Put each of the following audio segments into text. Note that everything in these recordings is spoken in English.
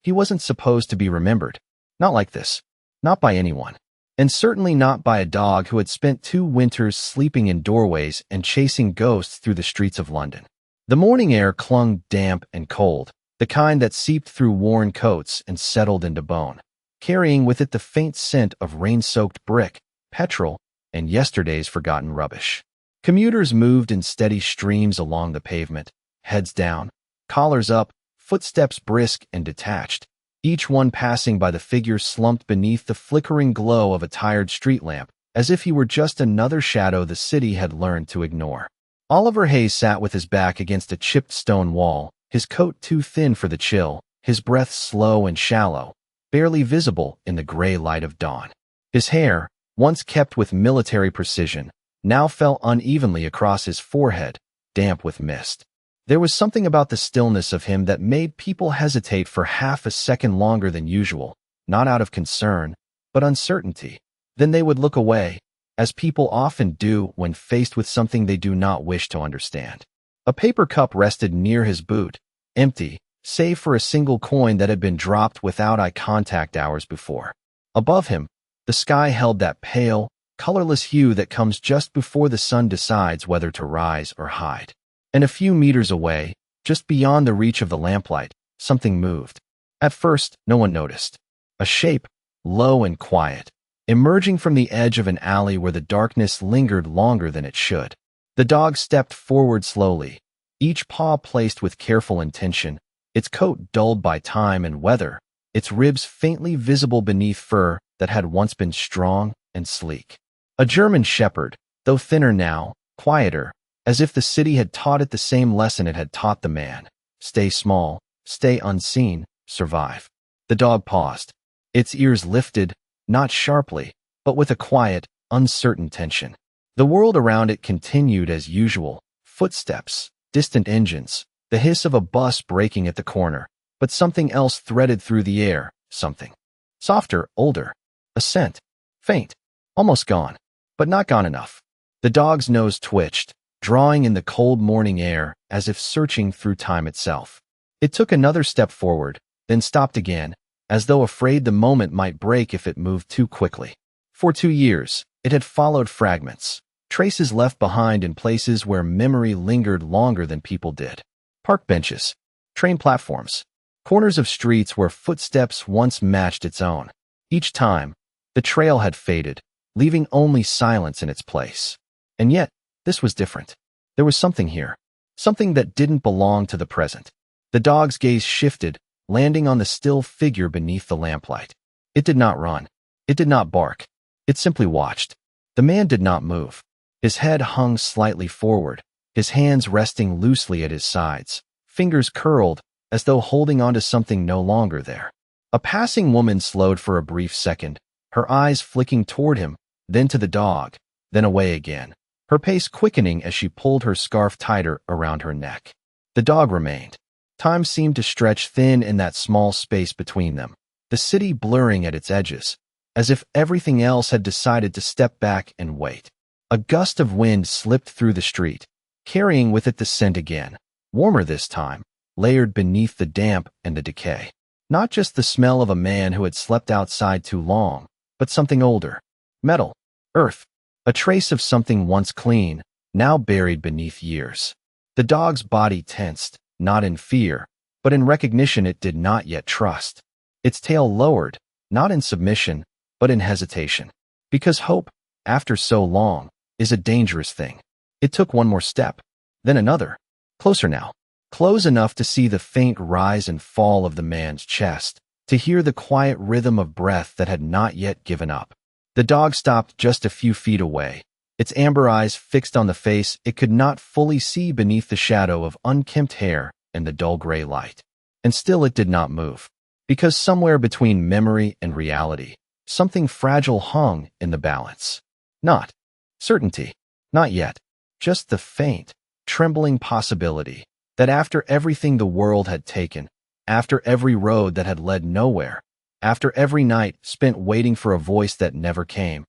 He wasn't supposed to be remembered. Not like this. Not by anyone. And certainly not by a dog who had spent 2 winters sleeping in doorways and chasing ghosts through the streets of London. The morning air clung damp and cold, the kind that seeped through worn coats and settled into bone, carrying with it the faint scent of rain-soaked brick, petrol, and yesterday's forgotten rubbish. Commuters moved in steady streams along the pavement, heads down, collars up, footsteps brisk and detached, each one passing by the figure slumped beneath the flickering glow of a tired street lamp, as if he were just another shadow the city had learned to ignore. Oliver Hayes sat with his back against a chipped stone wall, his coat too thin for the chill, his breath slow and shallow, barely visible in the gray light of dawn. His hair, once kept with military precision, now fell unevenly across his forehead, damp with mist. There was something about the stillness of him that made people hesitate for half a second longer than usual, not out of concern, but uncertainty. Then they would look away, as people often do when faced with something they do not wish to understand. A paper cup rested near his boot, empty, save for a single coin that had been dropped without eye contact hours before. Above him, the sky held that pale, colorless hue that comes just before the sun decides whether to rise or hide. And a few meters away, just beyond the reach of the lamplight, something moved. At first, no one noticed. A shape, low and quiet, emerging from the edge of an alley where the darkness lingered longer than it should. The dog stepped forward slowly, each paw placed with careful intention, its coat dulled by time and weather, its ribs faintly visible beneath fur that had once been strong and sleek. A German shepherd, though thinner now, quieter, as if the city had taught it the same lesson it had taught the man. Stay small, stay unseen, survive. The dog paused, its ears lifted, not sharply, but with a quiet, uncertain tension. The world around it continued as usual, footsteps, distant engines, the hiss of a bus braking at the corner, but something else threaded through the air, something. Softer, older, a scent, faint, almost gone, but not gone enough. The dog's nose twitched, drawing in the cold morning air as if searching through time itself. It took another step forward, then stopped again, as though afraid the moment might break if it moved too quickly. For 2 years, it had followed fragments, traces left behind in places where memory lingered longer than people did. Park benches, train platforms, corners of streets where footsteps once matched its own. Each time, the trail had faded, leaving only silence in its place. And yet, this was different. There was something here, something that didn't belong to the present. The dog's gaze shifted, landing on the still figure beneath the lamplight. It did not run. It did not bark. It simply watched. The man did not move. His head hung slightly forward, his hands resting loosely at his sides, fingers curled, as though holding onto something no longer there. A passing woman slowed for a brief second, her eyes flicking toward him, then to the dog, then away again, her pace quickening as she pulled her scarf tighter around her neck. The dog remained. Time seemed to stretch thin in that small space between them, the city blurring at its edges, as if everything else had decided to step back and wait. A gust of wind slipped through the street, carrying with it the scent again, warmer this time, layered beneath the damp and the decay. Not just the smell of a man who had slept outside too long, but something older. Metal, earth, a trace of something once clean, now buried beneath years. The dog's body tensed, not in fear, but in recognition it did not yet trust. Its tail lowered, not in submission, but in hesitation. Because hope, after so long, is a dangerous thing. It took one more step, then another. Closer now. Close enough to see the faint rise and fall of the man's chest, to hear the quiet rhythm of breath that had not yet given up. The dog stopped just a few feet away, its amber eyes fixed on the face it could not fully see beneath the shadow of unkempt hair and the dull gray light. And still it did not move, because somewhere between memory and reality, something fragile hung in the balance. Not certainty, not yet, just the faint, trembling possibility that after everything the world had taken, after every road that had led nowhere, after every night spent waiting for a voice that never came,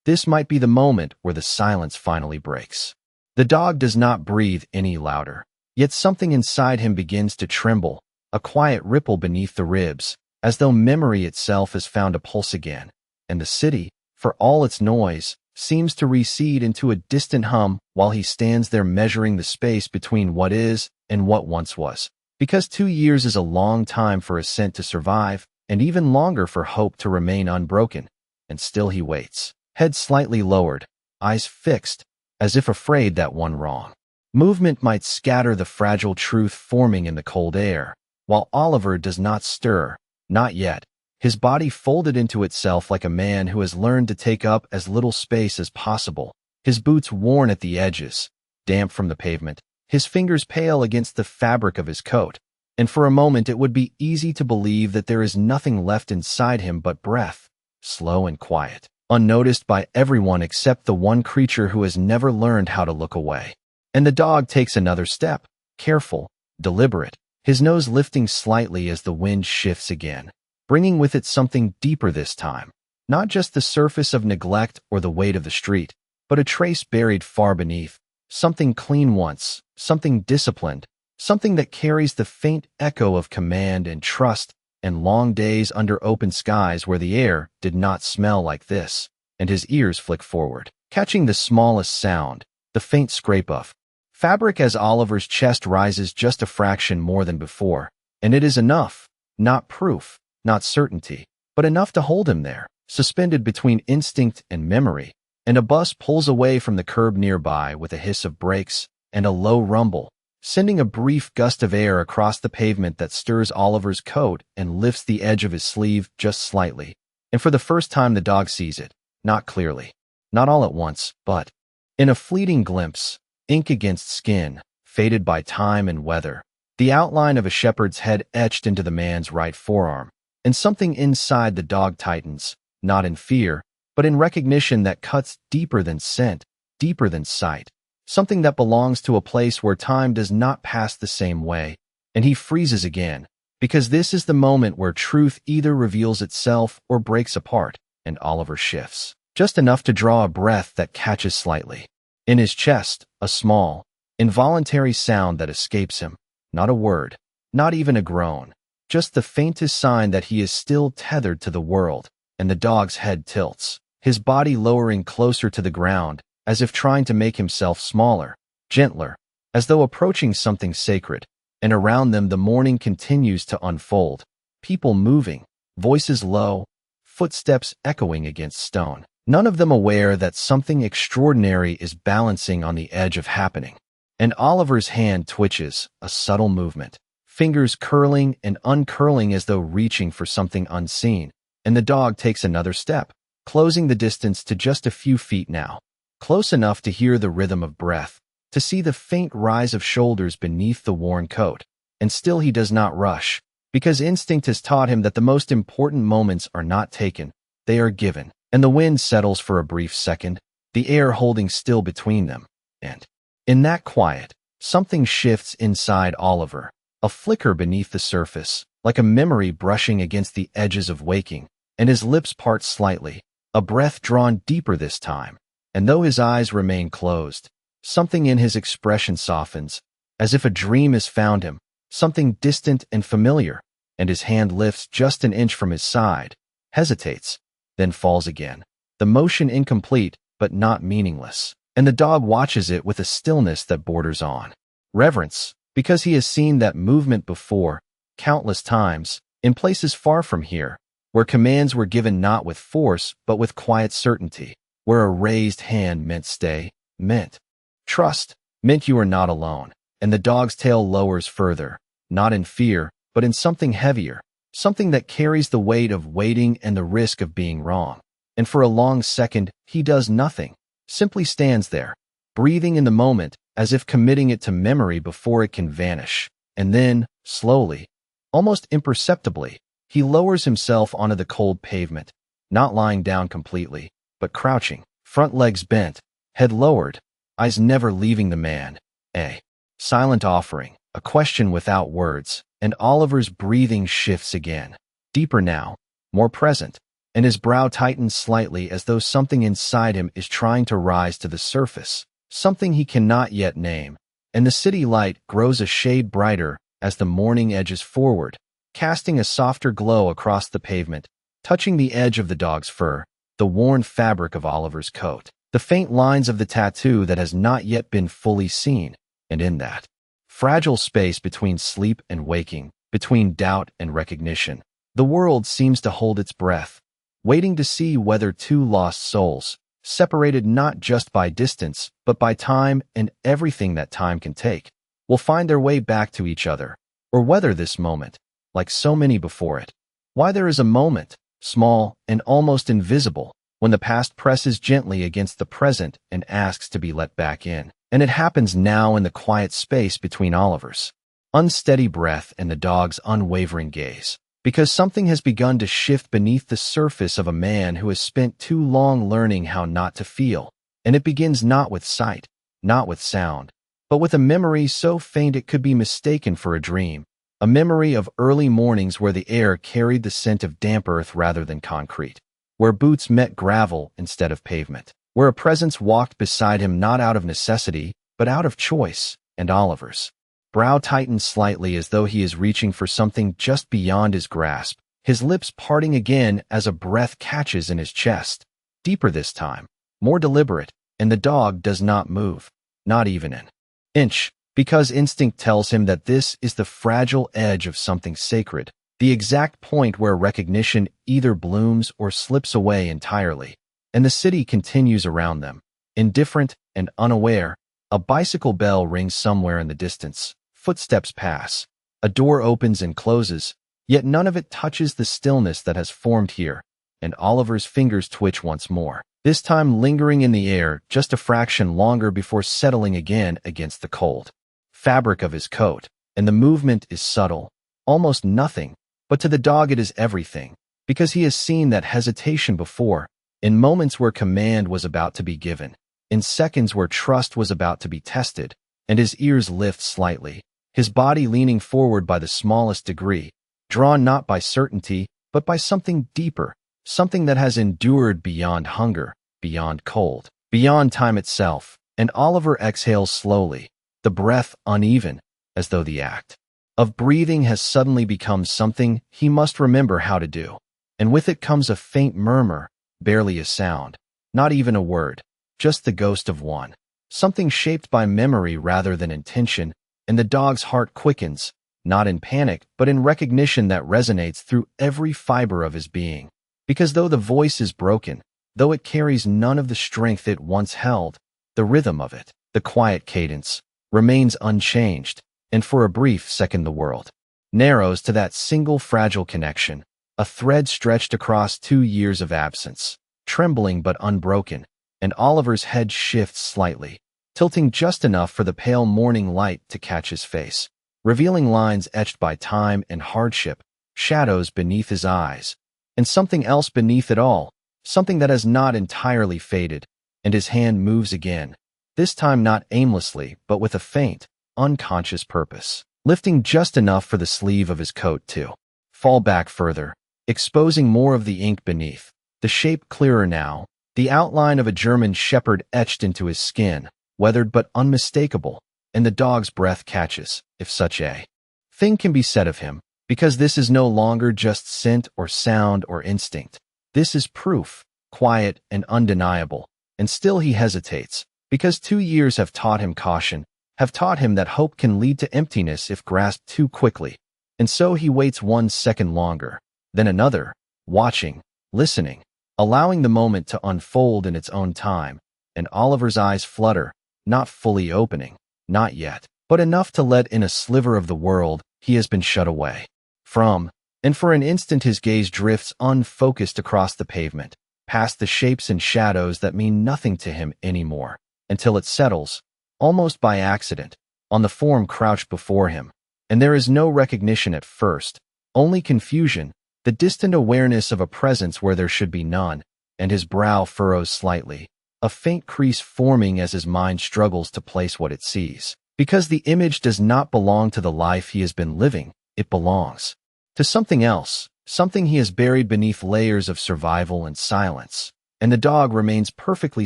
this might be the moment where the silence finally breaks. The dog does not breathe any louder, yet something inside him begins to tremble, a quiet ripple beneath the ribs, as though memory itself has found a pulse again. And the city, for all its noise, seems to recede into a distant hum while he stands there measuring the space between what is and what once was. Because 2 years is a long time for a scent to survive, and even longer for hope to remain unbroken. And still he waits, head slightly lowered, eyes fixed, as if afraid that one wrong movement might scatter the fragile truth forming in the cold air, while Oliver does not stir, not yet, his body folded into itself like a man who has learned to take up as little space as possible, his boots worn at the edges, damp from the pavement, his fingers pale against the fabric of his coat, and for a moment it would be easy to believe that there is nothing left inside him but breath, slow and quiet, unnoticed by everyone except the one creature who has never learned how to look away. And the dog takes another step, careful, deliberate, his nose lifting slightly as the wind shifts again, bringing with it something deeper this time, not just the surface of neglect or the weight of the street, but a trace buried far beneath, something clean once, something disciplined, something that carries the faint echo of command and trust and long days under open skies where the air did not smell like this, and his ears flick forward, catching the smallest sound, the faint scrape of fabric as Oliver's chest rises just a fraction more than before, and it is enough, not proof, not certainty, but enough to hold him there, suspended between instinct and memory, and a bus pulls away from the curb nearby with a hiss of brakes and a low rumble, sending a brief gust of air across the pavement that stirs Oliver's coat and lifts the edge of his sleeve just slightly. And for the first time the dog sees it, not clearly, not all at once, but in a fleeting glimpse, ink against skin, faded by time and weather, the outline of a shepherd's head etched into the man's right forearm, and something inside the dog tightens, not in fear, but in recognition that cuts deeper than scent, deeper than sight, something that belongs to a place where time does not pass the same way, and he freezes again, because this is the moment where truth either reveals itself or breaks apart, and Oliver shifts, just enough to draw a breath that catches slightly. In his chest, a small, involuntary sound that escapes him, not a word, not even a groan, just the faintest sign that he is still tethered to the world, and the dog's head tilts, his body lowering closer to the ground, as if trying to make himself smaller, gentler, as though approaching something sacred, and around them the morning continues to unfold, people moving, voices low, footsteps echoing against stone, none of them aware that something extraordinary is balancing on the edge of happening. And Oliver's hand twitches, a subtle movement, fingers curling and uncurling as though reaching for something unseen, and the dog takes another step, closing the distance to just a few feet now, close enough to hear the rhythm of breath, to see the faint rise of shoulders beneath the worn coat. And still he does not rush, because instinct has taught him that the most important moments are not taken, they are given. And the wind settles for a brief second, the air holding still between them, and in that quiet, something shifts inside Oliver, a flicker beneath the surface, like a memory brushing against the edges of waking, and his lips part slightly, a breath drawn deeper this time, and though his eyes remain closed, something in his expression softens, as if a dream has found him, something distant and familiar, and his hand lifts just an inch from his side, hesitates, then falls again, the motion incomplete but not meaningless, and the dog watches it with a stillness that borders on reverence, because he has seen that movement before, countless times, in places far from here, where commands were given not with force but with quiet certainty, where a raised hand meant stay, meant trust, meant you are not alone, and the dog's tail lowers further, not in fear, but in something heavier, something that carries the weight of waiting and the risk of being wrong. And for a long second, he does nothing, simply stands there, breathing in the moment as if committing it to memory before it can vanish. And then, slowly, almost imperceptibly, he lowers himself onto the cold pavement, not lying down completely, but crouching, front legs bent, head lowered, eyes never leaving the man. A silent offering, a question without words. And Oliver's breathing shifts again, deeper now, more present, and his brow tightens slightly as though something inside him is trying to rise to the surface, something he cannot yet name, and the city light grows a shade brighter as the morning edges forward, casting a softer glow across the pavement, touching the edge of the dog's fur, the worn fabric of Oliver's coat, the faint lines of the tattoo that has not yet been fully seen, and in that fragile space between sleep and waking, between doubt and recognition, the world seems to hold its breath, waiting to see whether two lost souls, separated not just by distance, but by time and everything that time can take, will find their way back to each other, or whether this moment, like so many before it, why there is a moment, small and almost invisible, when the past presses gently against the present and asks to be let back in. And it happens now in the quiet space between Oliver's unsteady breath and the dog's unwavering gaze, because something has begun to shift beneath the surface of a man who has spent too long learning how not to feel, and it begins not with sight, not with sound, but with a memory so faint it could be mistaken for a dream, a memory of early mornings where the air carried the scent of damp earth rather than concrete, where boots met gravel instead of pavement, where a presence walked beside him not out of necessity, but out of choice, and Oliver's brow tightens slightly as though he is reaching for something just beyond his grasp, his lips parting again as a breath catches in his chest, deeper this time, more deliberate, and the dog does not move, not even an inch, because instinct tells him that this is the fragile edge of something sacred, the exact point where recognition either blooms or slips away entirely. And the city continues around them. Indifferent and unaware, a bicycle bell rings somewhere in the distance. Footsteps pass. A door opens and closes, yet none of it touches the stillness that has formed here, and Oliver's fingers twitch once more, this time lingering in the air just a fraction longer before settling again against the cold fabric of his coat. And the movement is subtle, almost nothing, but to the dog it is everything, because he has seen that hesitation before, in moments where command was about to be given, in seconds where trust was about to be tested, and his ears lift slightly, his body leaning forward by the smallest degree, drawn not by certainty, but by something deeper, something that has endured beyond hunger, beyond cold, beyond time itself, and Oliver exhales slowly, the breath uneven, as though the act of breathing has suddenly become something he must remember how to do, and with it comes a faint murmur, barely a sound, not even a word, just the ghost of one. Something shaped by memory rather than intention, and the dog's heart quickens, not in panic, but in recognition that resonates through every fiber of his being. Because though the voice is broken, though it carries none of the strength it once held, the rhythm of it, the quiet cadence, remains unchanged, and for a brief second the world narrows to that single fragile connection, a thread stretched across 2 years of absence, trembling but unbroken, and Oliver's head shifts slightly, tilting just enough for the pale morning light to catch his face, revealing lines etched by time and hardship, shadows beneath his eyes, and something else beneath it all, something that has not entirely faded, and his hand moves again, this time not aimlessly, but with a faint, unconscious purpose, lifting just enough for the sleeve of his coat to fall back further, exposing more of the ink beneath, the shape clearer now, the outline of a German shepherd etched into his skin, weathered but unmistakable, and the dog's breath catches, if such a thing can be said of him, because this is no longer just scent or sound or instinct. This is proof, quiet and undeniable, and still he hesitates, because 2 years have taught him caution, have taught him that hope can lead to emptiness if grasped too quickly, and so he waits 1 second longer, then another, watching, listening, allowing the moment to unfold in its own time, and Oliver's eyes flutter, not fully opening, not yet, but enough to let in a sliver of the world he has been shut away from, and for an instant his gaze drifts unfocused across the pavement, past the shapes and shadows that mean nothing to him anymore, until it settles, almost by accident, on the form crouched before him, and there is no recognition at first, only confusion, the distant awareness of a presence where there should be none, and his brow furrows slightly, a faint crease forming as his mind struggles to place what it sees. Because the image does not belong to the life he has been living, it belongs to something else, something he has buried beneath layers of survival and silence. And the dog remains perfectly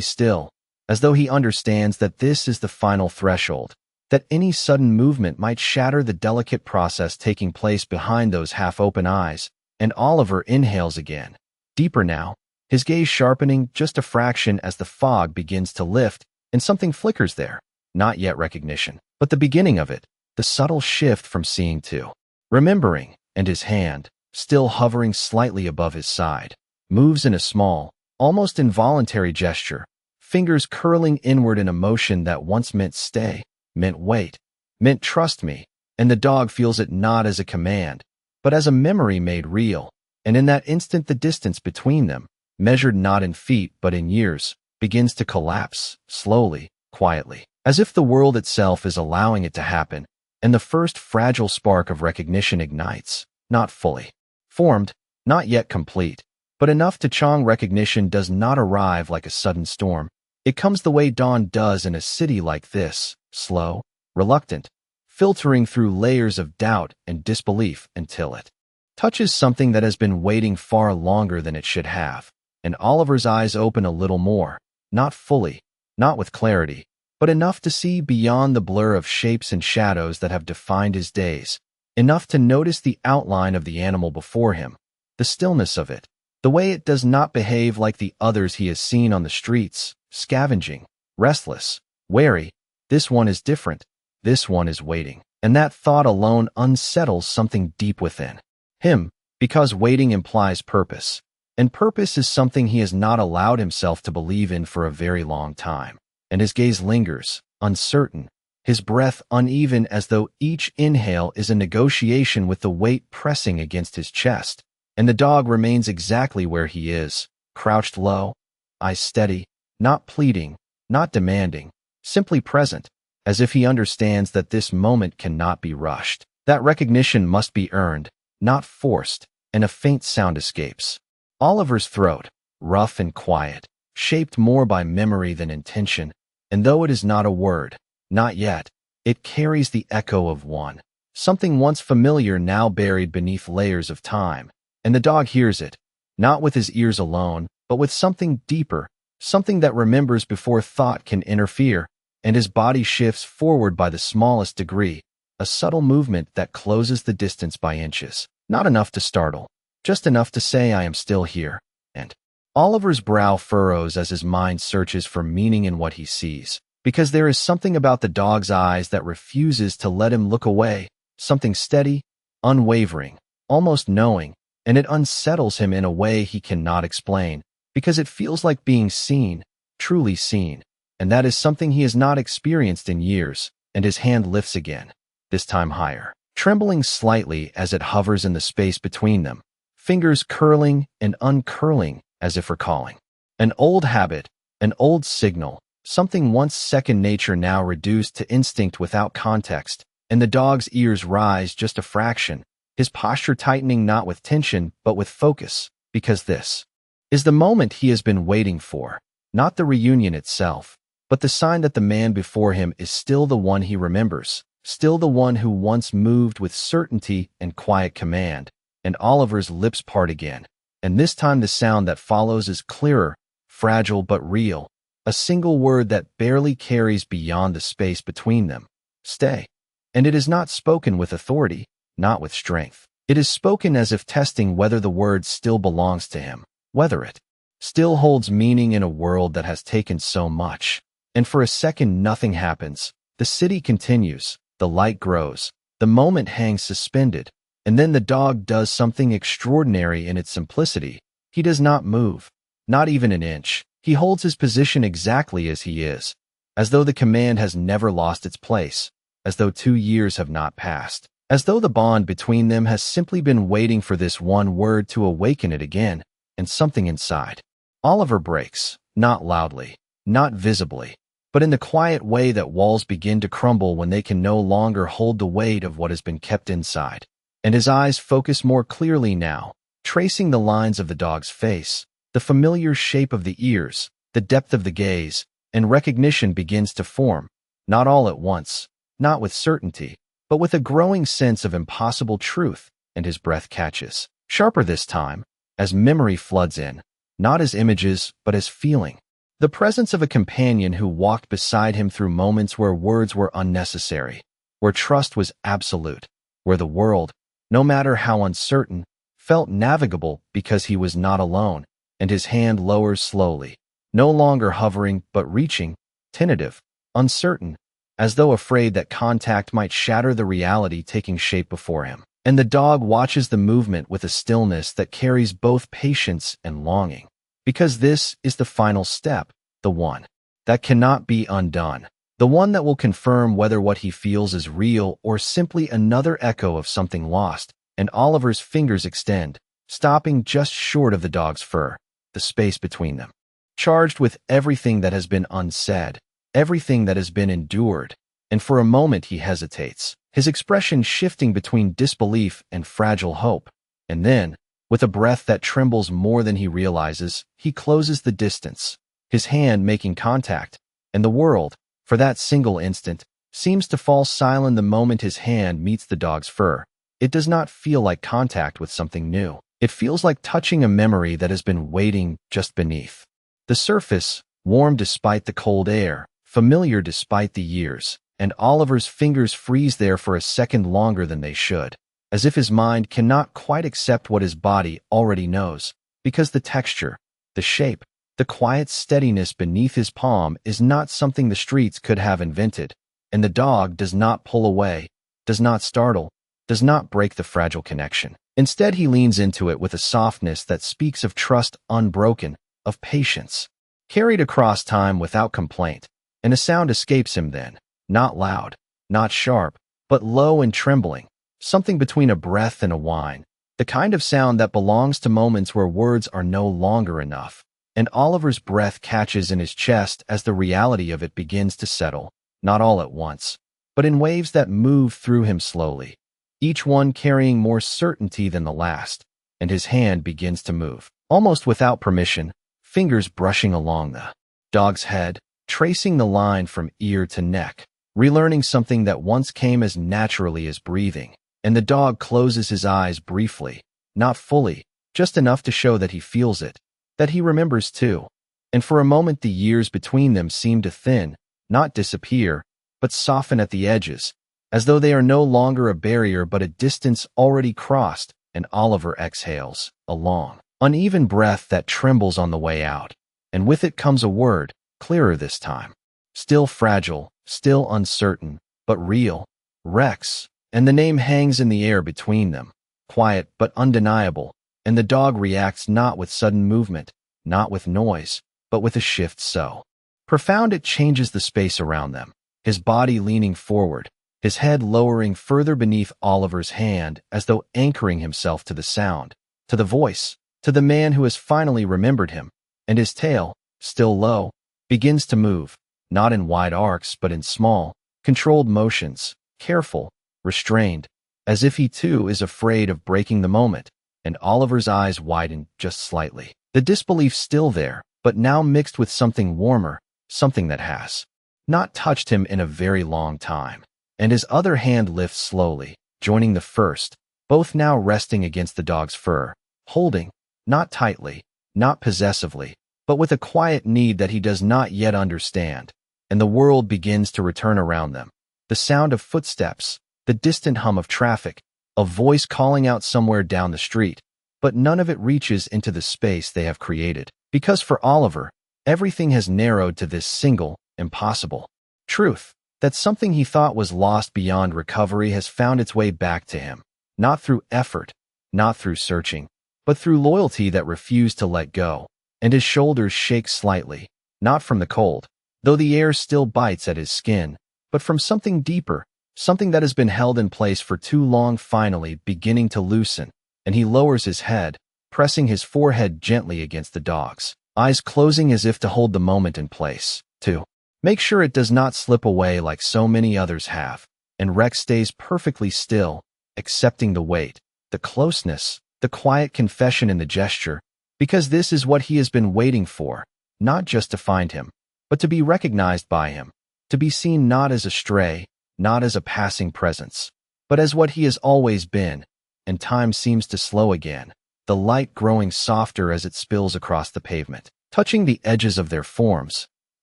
still, as though he understands that this is the final threshold, that any sudden movement might shatter the delicate process taking place behind those half-open eyes, and Oliver inhales again. Deeper now, his gaze sharpening just a fraction as the fog begins to lift, and something flickers there. Not yet recognition, but the beginning of it, the subtle shift from seeing to remembering, and his hand, still hovering slightly above his side, moves in a small, almost involuntary gesture, fingers curling inward in a motion that once meant stay, meant wait, meant trust me, and the dog feels it not as a command, but as a memory made real, and in that instant the distance between them, measured not in feet but in years, begins to collapse, slowly, quietly, as if the world itself is allowing it to happen, and the first fragile spark of recognition ignites, not fully formed, not yet complete, but enough to Chong. Recognition does not arrive like a sudden storm. It comes the way dawn does in a city like this, slow, reluctant, filtering through layers of doubt and disbelief until it touches something that has been waiting far longer than it should have. And Oliver's eyes open a little more, not fully, not with clarity, but enough to see beyond the blur of shapes and shadows that have defined his days, enough to notice the outline of the animal before him, the stillness of it, the way it does not behave like the others he has seen on the streets, scavenging, restless, wary. This one is different. This one is waiting. And that thought alone unsettles something deep within him, because waiting implies purpose. And purpose is something he has not allowed himself to believe in for a very long time. And his gaze lingers, uncertain, his breath uneven as though each inhale is a negotiation with the weight pressing against his chest. And the dog remains exactly where he is, crouched low, eyes steady, not pleading, not demanding, simply present, as if he understands that this moment cannot be rushed, that recognition must be earned, not forced, and a faint sound escapes. Oliver's throat, rough and quiet, shaped more by memory than intention, and though it is not a word, not yet, it carries the echo of one, something once familiar now buried beneath layers of time, and the dog hears it, not with his ears alone, but with something deeper, something that remembers before thought can interfere, and his body shifts forward by the smallest degree, a subtle movement that closes the distance by inches, not enough to startle, just enough to say I am still here, and Oliver's brow furrows as his mind searches for meaning in what he sees, because there is something about the dog's eyes that refuses to let him look away, something steady, unwavering, almost knowing, and it unsettles him in a way he cannot explain, because it feels like being seen, truly seen, and that is something he has not experienced in years, and his hand lifts again, this time higher, trembling slightly as it hovers in the space between them, fingers curling and uncurling as if recalling. An old habit, an old signal, something once second nature now reduced to instinct without context, and the dog's ears rise just a fraction, his posture tightening not with tension but with focus, because this is the moment he has been waiting for, not the reunion itself, but the sign that the man before him is still the one he remembers, still the one who once moved with certainty and quiet command. And Oliver's lips part again, and this time the sound that follows is clearer, fragile but real, a single word that barely carries beyond the space between them. Stay. And it is not spoken with authority, not with strength. It is spoken as if testing whether the word still belongs to him, whether it still holds meaning in a world that has taken so much. And for a second nothing happens. The city continues, the light grows, the moment hangs suspended, and then the dog does something extraordinary in its simplicity. He does not move, not even an inch. He holds his position exactly as he is, as though the command has never lost its place, as though 2 years have not passed, as though the bond between them has simply been waiting for this one word to awaken it again, and something inside Oliver breaks, not loudly, not visibly, but in the quiet way that walls begin to crumble when they can no longer hold the weight of what has been kept inside. And his eyes focus more clearly now, tracing the lines of the dog's face, the familiar shape of the ears, the depth of the gaze, and recognition begins to form, not all at once, not with certainty, but with a growing sense of impossible truth, and his breath catches, sharper this time, as memory floods in, not as images, but as feeling. The presence of a companion who walked beside him through moments where words were unnecessary, where trust was absolute, where the world, no matter how uncertain, felt navigable because he was not alone, and his hand lowers slowly, no longer hovering but reaching, tentative, uncertain, as though afraid that contact might shatter the reality taking shape before him. And the dog watches the movement with a stillness that carries both patience and longing. Because this is the final step, the one that cannot be undone, the one that will confirm whether what he feels is real or simply another echo of something lost. And Oliver's fingers extend, stopping just short of the dog's fur, the space between them, charged with everything that has been unsaid, everything that has been endured. And for a moment he hesitates, his expression shifting between disbelief and fragile hope. And then, with a breath that trembles more than he realizes, he closes the distance, his hand making contact, and the world, for that single instant, seems to fall silent the moment his hand meets the dog's fur. It does not feel like contact with something new. It feels like touching a memory that has been waiting just beneath the surface, warm despite the cold air, familiar despite the years. And Oliver's fingers freeze there for a second longer than they should, as if his mind cannot quite accept what his body already knows, because the texture, the shape, the quiet steadiness beneath his palm is not something the streets could have invented, and the dog does not pull away, does not startle, does not break the fragile connection. Instead, he leans into it with a softness that speaks of trust unbroken, of patience, carried across time without complaint, and a sound escapes him then. Not loud, not sharp, but low and trembling, something between a breath and a whine, the kind of sound that belongs to moments where words are no longer enough. And Oliver's breath catches in his chest as the reality of it begins to settle, not all at once, but in waves that move through him slowly, each one carrying more certainty than the last, and his hand begins to move, almost without permission, fingers brushing along the dog's head, tracing the line from ear to neck, relearning something that once came as naturally as breathing. And the dog closes his eyes briefly, not fully, just enough to show that he feels it, that he remembers too. And for a moment the years between them seem to thin, not disappear, but soften at the edges, as though they are no longer a barrier but a distance already crossed. And Oliver exhales, a long, uneven breath that trembles on the way out. And with it comes a word, clearer this time. Still fragile, still uncertain, but real. Rex. And the name hangs in the air between them, quiet but undeniable, and the dog reacts not with sudden movement, not with noise, but with a shift so profound it changes the space around them, his body leaning forward, his head lowering further beneath Oliver's hand as though anchoring himself to the sound, to the voice, to the man who has finally remembered him, and his tail, still low, begins to move, not in wide arcs but in small, controlled motions, careful, restrained, as if he too is afraid of breaking the moment. And Oliver's eyes widen just slightly, the disbelief still there, but now mixed with something warmer, something that has not touched him in a very long time. And his other hand lifts slowly, joining the first, both now resting against the dog's fur, holding, not tightly, not possessively, but with a quiet need that he does not yet understand. And the world begins to return around them. The sound of footsteps, the distant hum of traffic, a voice calling out somewhere down the street, but none of it reaches into the space they have created. Because for Oliver, everything has narrowed to this single, impossible truth, that something he thought was lost beyond recovery has found its way back to him, not through effort, not through searching, but through loyalty that refused to let go. And his shoulders shake slightly, not from the cold, though the air still bites at his skin, but from something deeper, something that has been held in place for too long finally beginning to loosen. And he lowers his head, pressing his forehead gently against the dog's, eyes closing as if to hold the moment in place, to make sure it does not slip away like so many others have. And Rex stays perfectly still, accepting the weight, the closeness, the quiet confession in the gesture, because this is what he has been waiting for, not just to find him, but to be recognized by him, to be seen not as a stray, not as a passing presence, but as what he has always been. And time seems to slow again, the light growing softer as it spills across the pavement, touching the edges of their forms,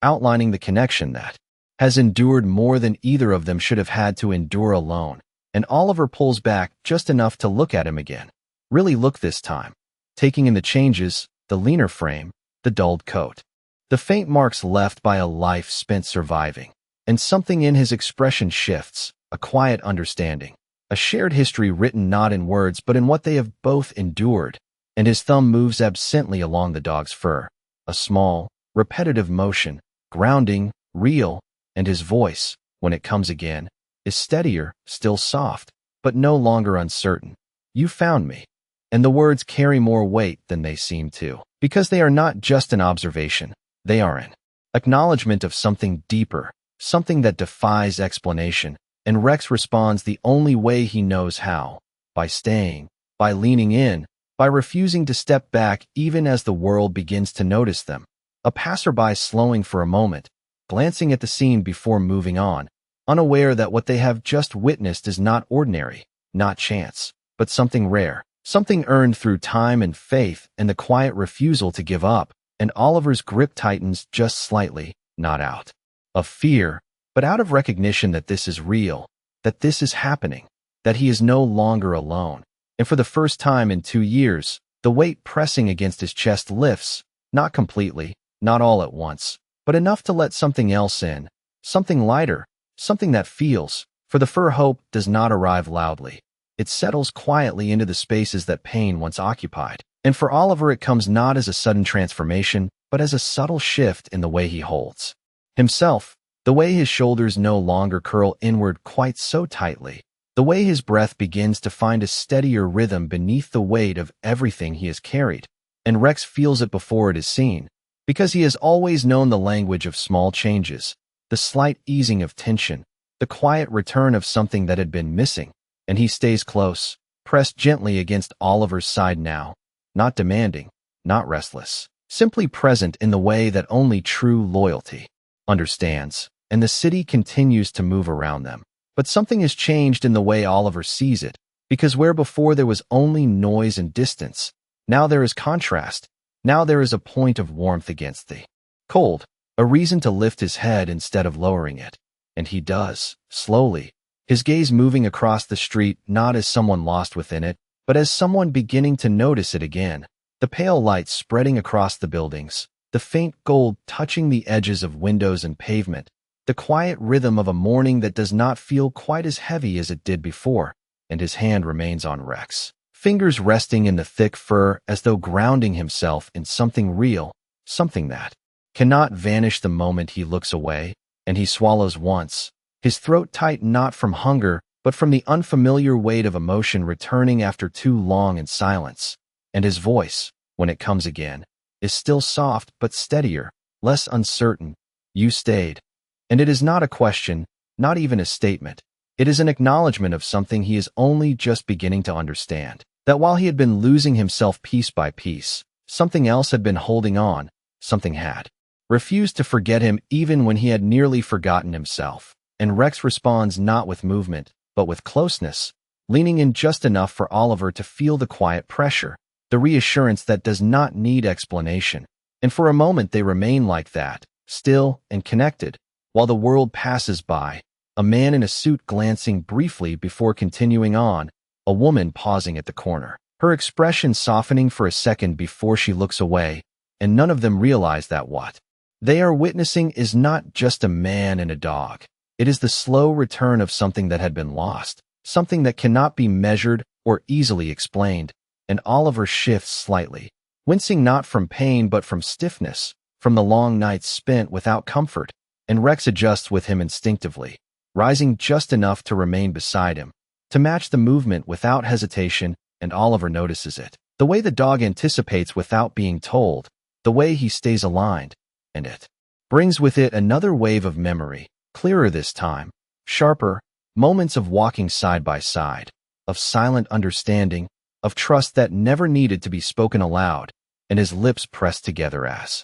outlining the connection that has endured more than either of them should have had to endure alone. And Oliver pulls back just enough to look at him again. Really look this time, taking in the changes, the leaner frame, the dulled coat, the faint marks left by a life spent surviving. And something in his expression shifts, a quiet understanding, a shared history written not in words but in what they have both endured. And his thumb moves absently along the dog's fur, a small, repetitive motion, grounding, real, and his voice, when it comes again, is steadier, still soft, but no longer uncertain. You found me. And the words carry more weight than they seem to, because they are not just an observation, they are an acknowledgement of something deeper, something that defies explanation. And Rex responds the only way he knows how, by staying, by leaning in, by refusing to step back even as the world begins to notice them. A passerby slowing for a moment, glancing at the scene before moving on, unaware that what they have just witnessed is not ordinary, not chance, but something rare, something earned through time and faith and the quiet refusal to give up. And Oliver's grip tightens just slightly, not out of fear, but out of recognition that this is real, that this is happening, that he is no longer alone. And for the first time in 2 years, the weight pressing against his chest lifts, not completely, not all at once, but enough to let something else in, something lighter, something that feels, for the fur hope does not arrive loudly. It settles quietly into the spaces that pain once occupied. And for Oliver it comes not as a sudden transformation, but as a subtle shift in the way he holds himself, the way his shoulders no longer curl inward quite so tightly, the way his breath begins to find a steadier rhythm beneath the weight of everything he has carried. And Rex feels it before it is seen, because he has always known the language of small changes, the slight easing of tension, the quiet return of something that had been missing. And he stays close, pressed gently against Oliver's side now, not demanding, not restless, simply present in the way that only true loyalty understands. And the city continues to move around them. But something has changed in the way Oliver sees it, because where before there was only noise and distance, now there is contrast. Now there is a point of warmth against the cold, a reason to lift his head instead of lowering it. And he does, slowly, his gaze moving across the street not as someone lost within it, but as someone beginning to notice it again. The pale light spreading across the buildings, the faint gold touching the edges of windows and pavement, the quiet rhythm of a morning that does not feel quite as heavy as it did before. And his hand remains on Rex, fingers resting in the thick fur as though grounding himself in something real, something that cannot vanish the moment he looks away. And he swallows once, his throat tight not from hunger, but from the unfamiliar weight of emotion returning after too long in silence. And his voice, when it comes again, is still soft but steadier, less uncertain. You stayed. And it is not a question, not even a statement. It is an acknowledgement of something he is only just beginning to understand. That while he had been losing himself piece by piece, something else had been holding on, something had refused to forget him even when he had nearly forgotten himself. And Rex responds not with movement, but with closeness, leaning in just enough for Oliver to feel the quiet pressure, the reassurance that does not need explanation. And for a moment they remain like that, still and connected, while the world passes by, a man in a suit glancing briefly before continuing on, a woman pausing at the corner, her expression softening for a second before she looks away, and none of them realize that what they are witnessing is not just a man and a dog. It is the slow return of something that had been lost, something that cannot be measured or easily explained. And Oliver shifts slightly, wincing not from pain but from stiffness, from the long nights spent without comfort. And Rex adjusts with him instinctively, rising just enough to remain beside him, to match the movement without hesitation. And Oliver notices it, the way the dog anticipates without being told, the way he stays aligned. And it brings with it another wave of memory, clearer this time, sharper, moments of walking side by side, of silent understanding, of trust that never needed to be spoken aloud. And his lips pressed together as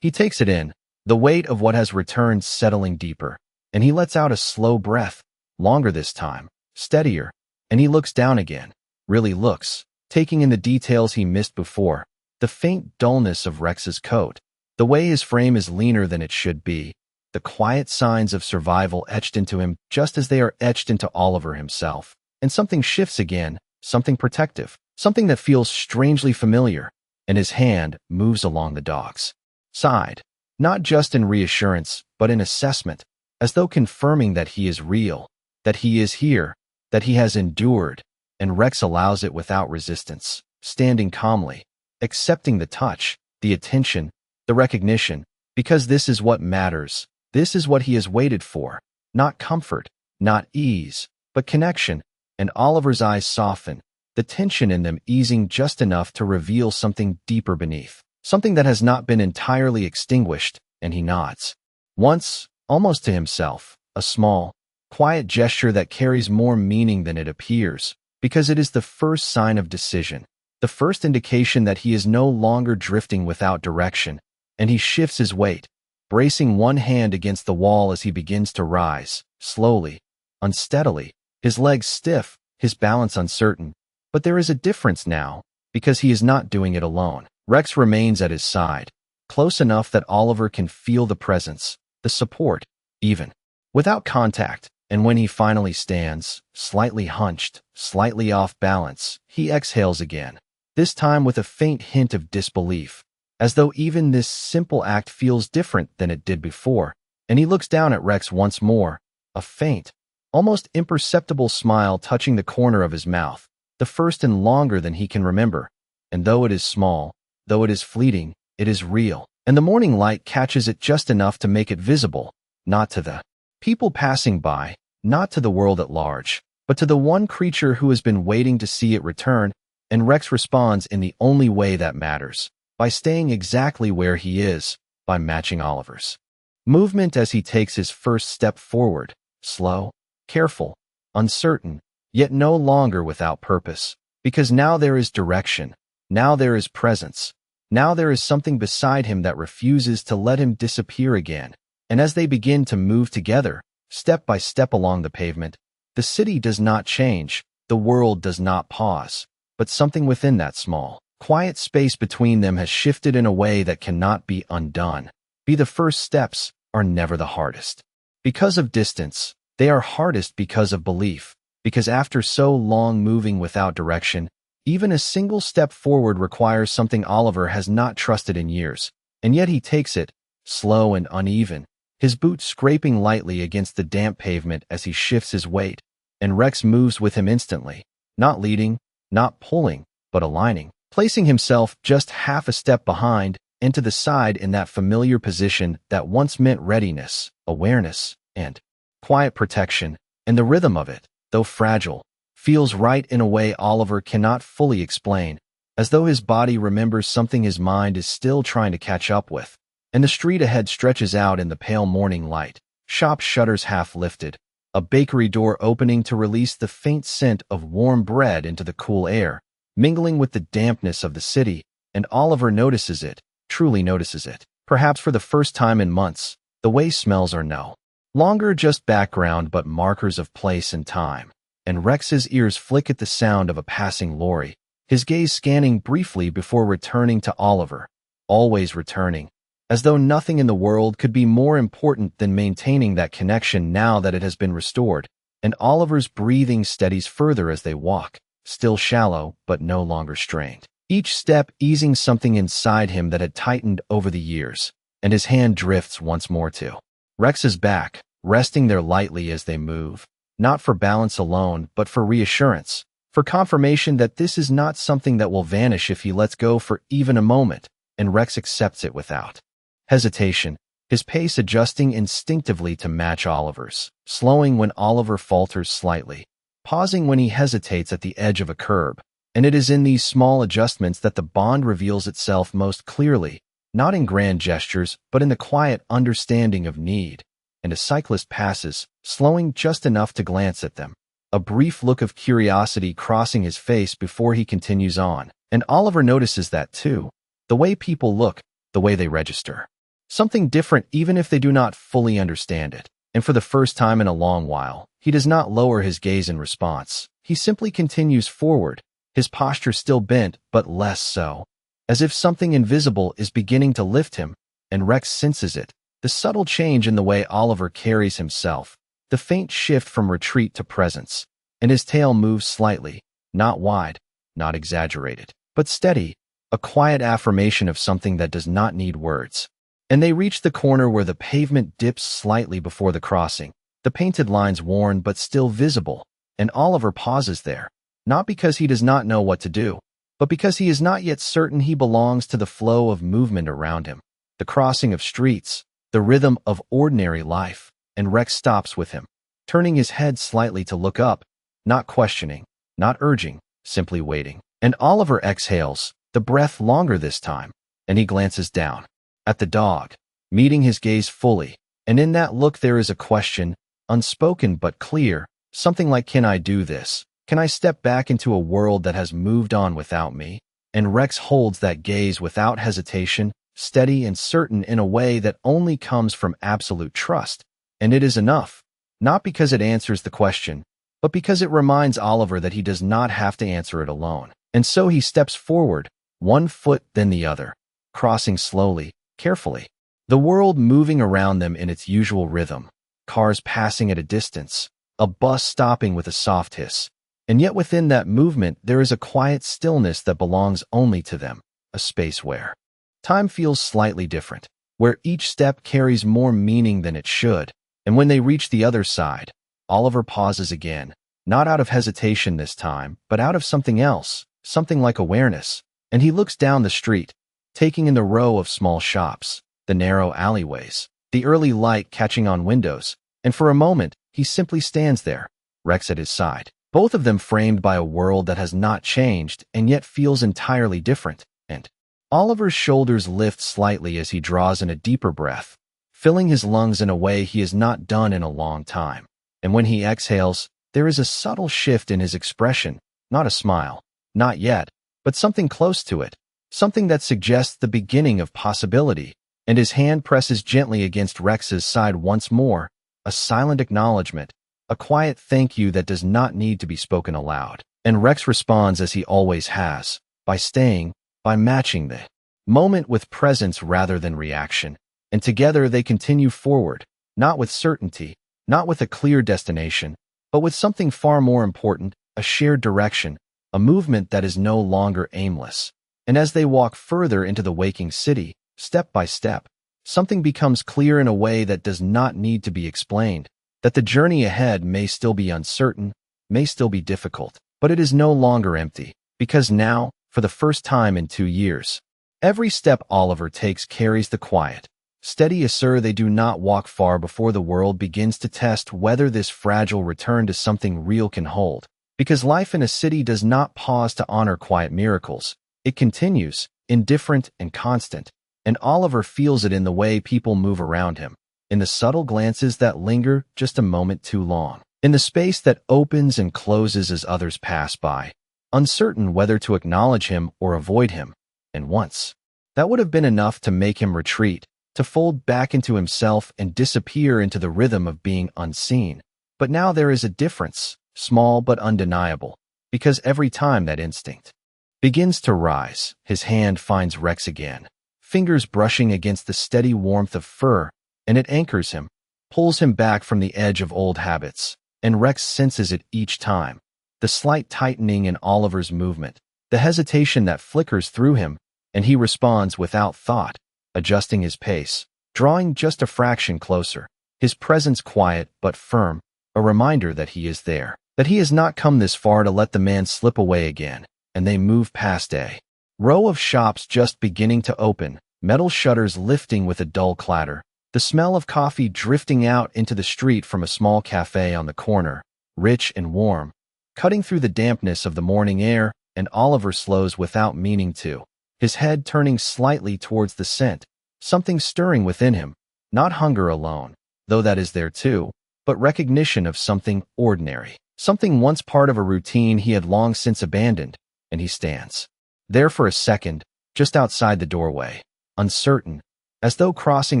he takes it in, the weight of what has returned settling deeper. And he lets out a slow breath, longer this time, steadier. And he looks down again, really looks, taking in the details he missed before, the faint dullness of Rex's coat, The way his frame is leaner than it should be, the quiet signs of survival etched into him just as they are etched into Oliver himself. And something shifts again, something protective, something that feels strangely familiar, and his hand moves along the dog's side, not just in reassurance, but in assessment, as though confirming that he is real, that he is here, that he has endured, and Rex allows it without resistance, standing calmly, accepting the touch, the attention, the recognition, because this is what matters. This is what he has waited for, not comfort, not ease, but connection, and Oliver's eyes soften, the tension in them easing just enough to reveal something deeper beneath, something that has not been entirely extinguished, and he nods. Once, almost to himself, a small, quiet gesture that carries more meaning than it appears, because it is the first sign of decision, the first indication that he is no longer drifting without direction, and he shifts his weight, bracing one hand against the wall as he begins to rise, slowly, unsteadily, his legs stiff, his balance uncertain. But there is a difference now, because he is not doing it alone. Rex remains at his side, close enough that Oliver can feel the presence, the support, even without contact. And when he finally stands, slightly hunched, slightly off balance, he exhales again, this time with a faint hint of disbelief, as though even this simple act feels different than it did before, and he looks down at Rex once more, a faint, almost imperceptible smile touching the corner of his mouth, the first and longer than he can remember. And though it is small, though it is fleeting, it is real, and the morning light catches it just enough to make it visible, not to the people passing by, not to the world at large, but to the one creature who has been waiting to see it return, and Rex responds in the only way that matters, by staying exactly where he is, by matching Oliver's movement as he takes his first step forward, slow, careful, uncertain, yet no longer without purpose, because now there is direction, now there is presence, now there is something beside him that refuses to let him disappear again. And as they begin to move together, step by step along the pavement, the city does not change, the world does not pause, but something within that small, quiet space between them has shifted in a way that cannot be undone. The first steps are never the hardest. Because of distance, they are hardest because of belief, because after so long moving without direction, even a single step forward requires something Oliver has not trusted in years, and yet he takes it, slow and uneven, his boot scraping lightly against the damp pavement as he shifts his weight, and Rex moves with him instantly, not leading, not pulling, but aligning, placing himself just half a step behind and to the side in that familiar position that once meant readiness, awareness, and quiet protection. And the rhythm of it, though fragile, feels right in a way Oliver cannot fully explain, as though his body remembers something his mind is still trying to catch up with. And the street ahead stretches out in the pale morning light, shop shutters half lifted, a bakery door opening to release the faint scent of warm bread into the cool air, mingling with the dampness of the city, and Oliver notices it, truly notices it, perhaps for the first time in months. The way smells are no longer just background but markers of place and time, and Rex's ears flick at the sound of a passing lorry, his gaze scanning briefly before returning to Oliver, always returning, as though nothing in the world could be more important than maintaining that connection now that it has been restored. And Oliver's breathing steadies further as they walk, still shallow but no longer strained, each step easing something inside him that had tightened over the years, and his hand drifts once more to Rex's back, resting there lightly as they move, not for balance alone but for reassurance, for confirmation that this is not something that will vanish if he lets go for even a moment, and Rex accepts it without hesitation, his pace adjusting instinctively to match Oliver's, slowing when Oliver falters slightly, pausing when he hesitates at the edge of a curb. And it is in these small adjustments that the bond reveals itself most clearly, not in grand gestures, but in the quiet understanding of need. And a cyclist passes, slowing just enough to glance at them, a brief look of curiosity crossing his face before he continues on. And Oliver notices that too, the way people look, the way they register something different even if they do not fully understand it. And for the first time in a long while, he does not lower his gaze in response. He simply continues forward, his posture still bent but less so, as if something invisible is beginning to lift him, and Rex senses it. The subtle change in the way Oliver carries himself, the faint shift from retreat to presence, and his tail moves slightly, not wide, not exaggerated, but steady, a quiet affirmation of something that does not need words. And they reach the corner where the pavement dips slightly before the crossing, the painted lines worn but still visible, and Oliver pauses there, not because he does not know what to do, but because he is not yet certain he belongs to the flow of movement around him, the crossing of streets, the rhythm of ordinary life, and Rex stops with him, turning his head slightly to look up, not questioning, not urging, simply waiting. And Oliver exhales, the breath longer this time, and he glances down at the dog, meeting his gaze fully, and in that look there is a question, unspoken but clear, something like, can I do this? Can I step back into a world that has moved on without me? And Rex holds that gaze without hesitation, steady and certain in a way that only comes from absolute trust. And it is enough, not because it answers the question, but because it reminds Oliver that he does not have to answer it alone. And so he steps forward, one foot then the other, crossing slowly, carefully, the world moving around them in its usual rhythm, cars passing at a distance, a bus stopping with a soft hiss. And yet within that movement there is a quiet stillness that belongs only to them, a space where time feels slightly different, where each step carries more meaning than it should. And when they reach the other side, Oliver pauses again, not out of hesitation this time, but out of something else, something like awareness. And he looks down the street, taking in the row of small shops, the narrow alleyways, the early light catching on windows, and for a moment he simply stands there, Rex at his side, both of them framed by a world that has not changed and yet feels entirely different. And Oliver's shoulders lift slightly as he draws in a deeper breath, filling his lungs in a way he has not done in a long time. And when he exhales, there is a subtle shift in his expression, not a smile, not yet, but something close to it, something that suggests the beginning of possibility. And his hand presses gently against Rex's side once more, a silent acknowledgement, a quiet thank you that does not need to be spoken aloud. And Rex responds as he always has, by staying, by matching the moment with presence rather than reaction. And together they continue forward, not with certainty, not with a clear destination, but with something far more important, a shared direction, a movement that is no longer aimless. And as they walk further into the waking city, step by step, something becomes clear in a way that does not need to be explained, that the journey ahead may still be uncertain, may still be difficult, but it is no longer empty, because now, for the first time in 2 years, every step Oliver takes carries the quiet, steady assure they do not walk far before the world begins to test whether this fragile return to something real can hold. Because life in a city does not pause to honor quiet miracles. It continues, indifferent and constant, and Oliver feels it in the way people move around him, in the subtle glances that linger just a moment too long, in the space that opens and closes as others pass by, uncertain whether to acknowledge him or avoid him. And once, that would have been enough to make him retreat, to fold back into himself and disappear into the rhythm of being unseen. But now there is a difference, small but undeniable, because every time that instinct begins to rise, his hand finds Rex again, fingers brushing against the steady warmth of fur, and it anchors him, pulls him back from the edge of old habits, and Rex senses it each time, the slight tightening in Oliver's movement, the hesitation that flickers through him, and he responds without thought, adjusting his pace, drawing just a fraction closer, his presence quiet but firm, a reminder that he is there, that he has not come this far to let the man slip away again. And they move past a row of shops just beginning to open, metal shutters lifting with a dull clatter, the smell of coffee drifting out into the street from a small cafe on the corner, rich and warm, cutting through the dampness of the morning air, and Oliver slows without meaning to, his head turning slightly towards the scent, something stirring within him, not hunger alone, though that is there too, but recognition of something ordinary, something once part of a routine he had long since abandoned. And he stands there for a second, just outside the doorway, uncertain, as though crossing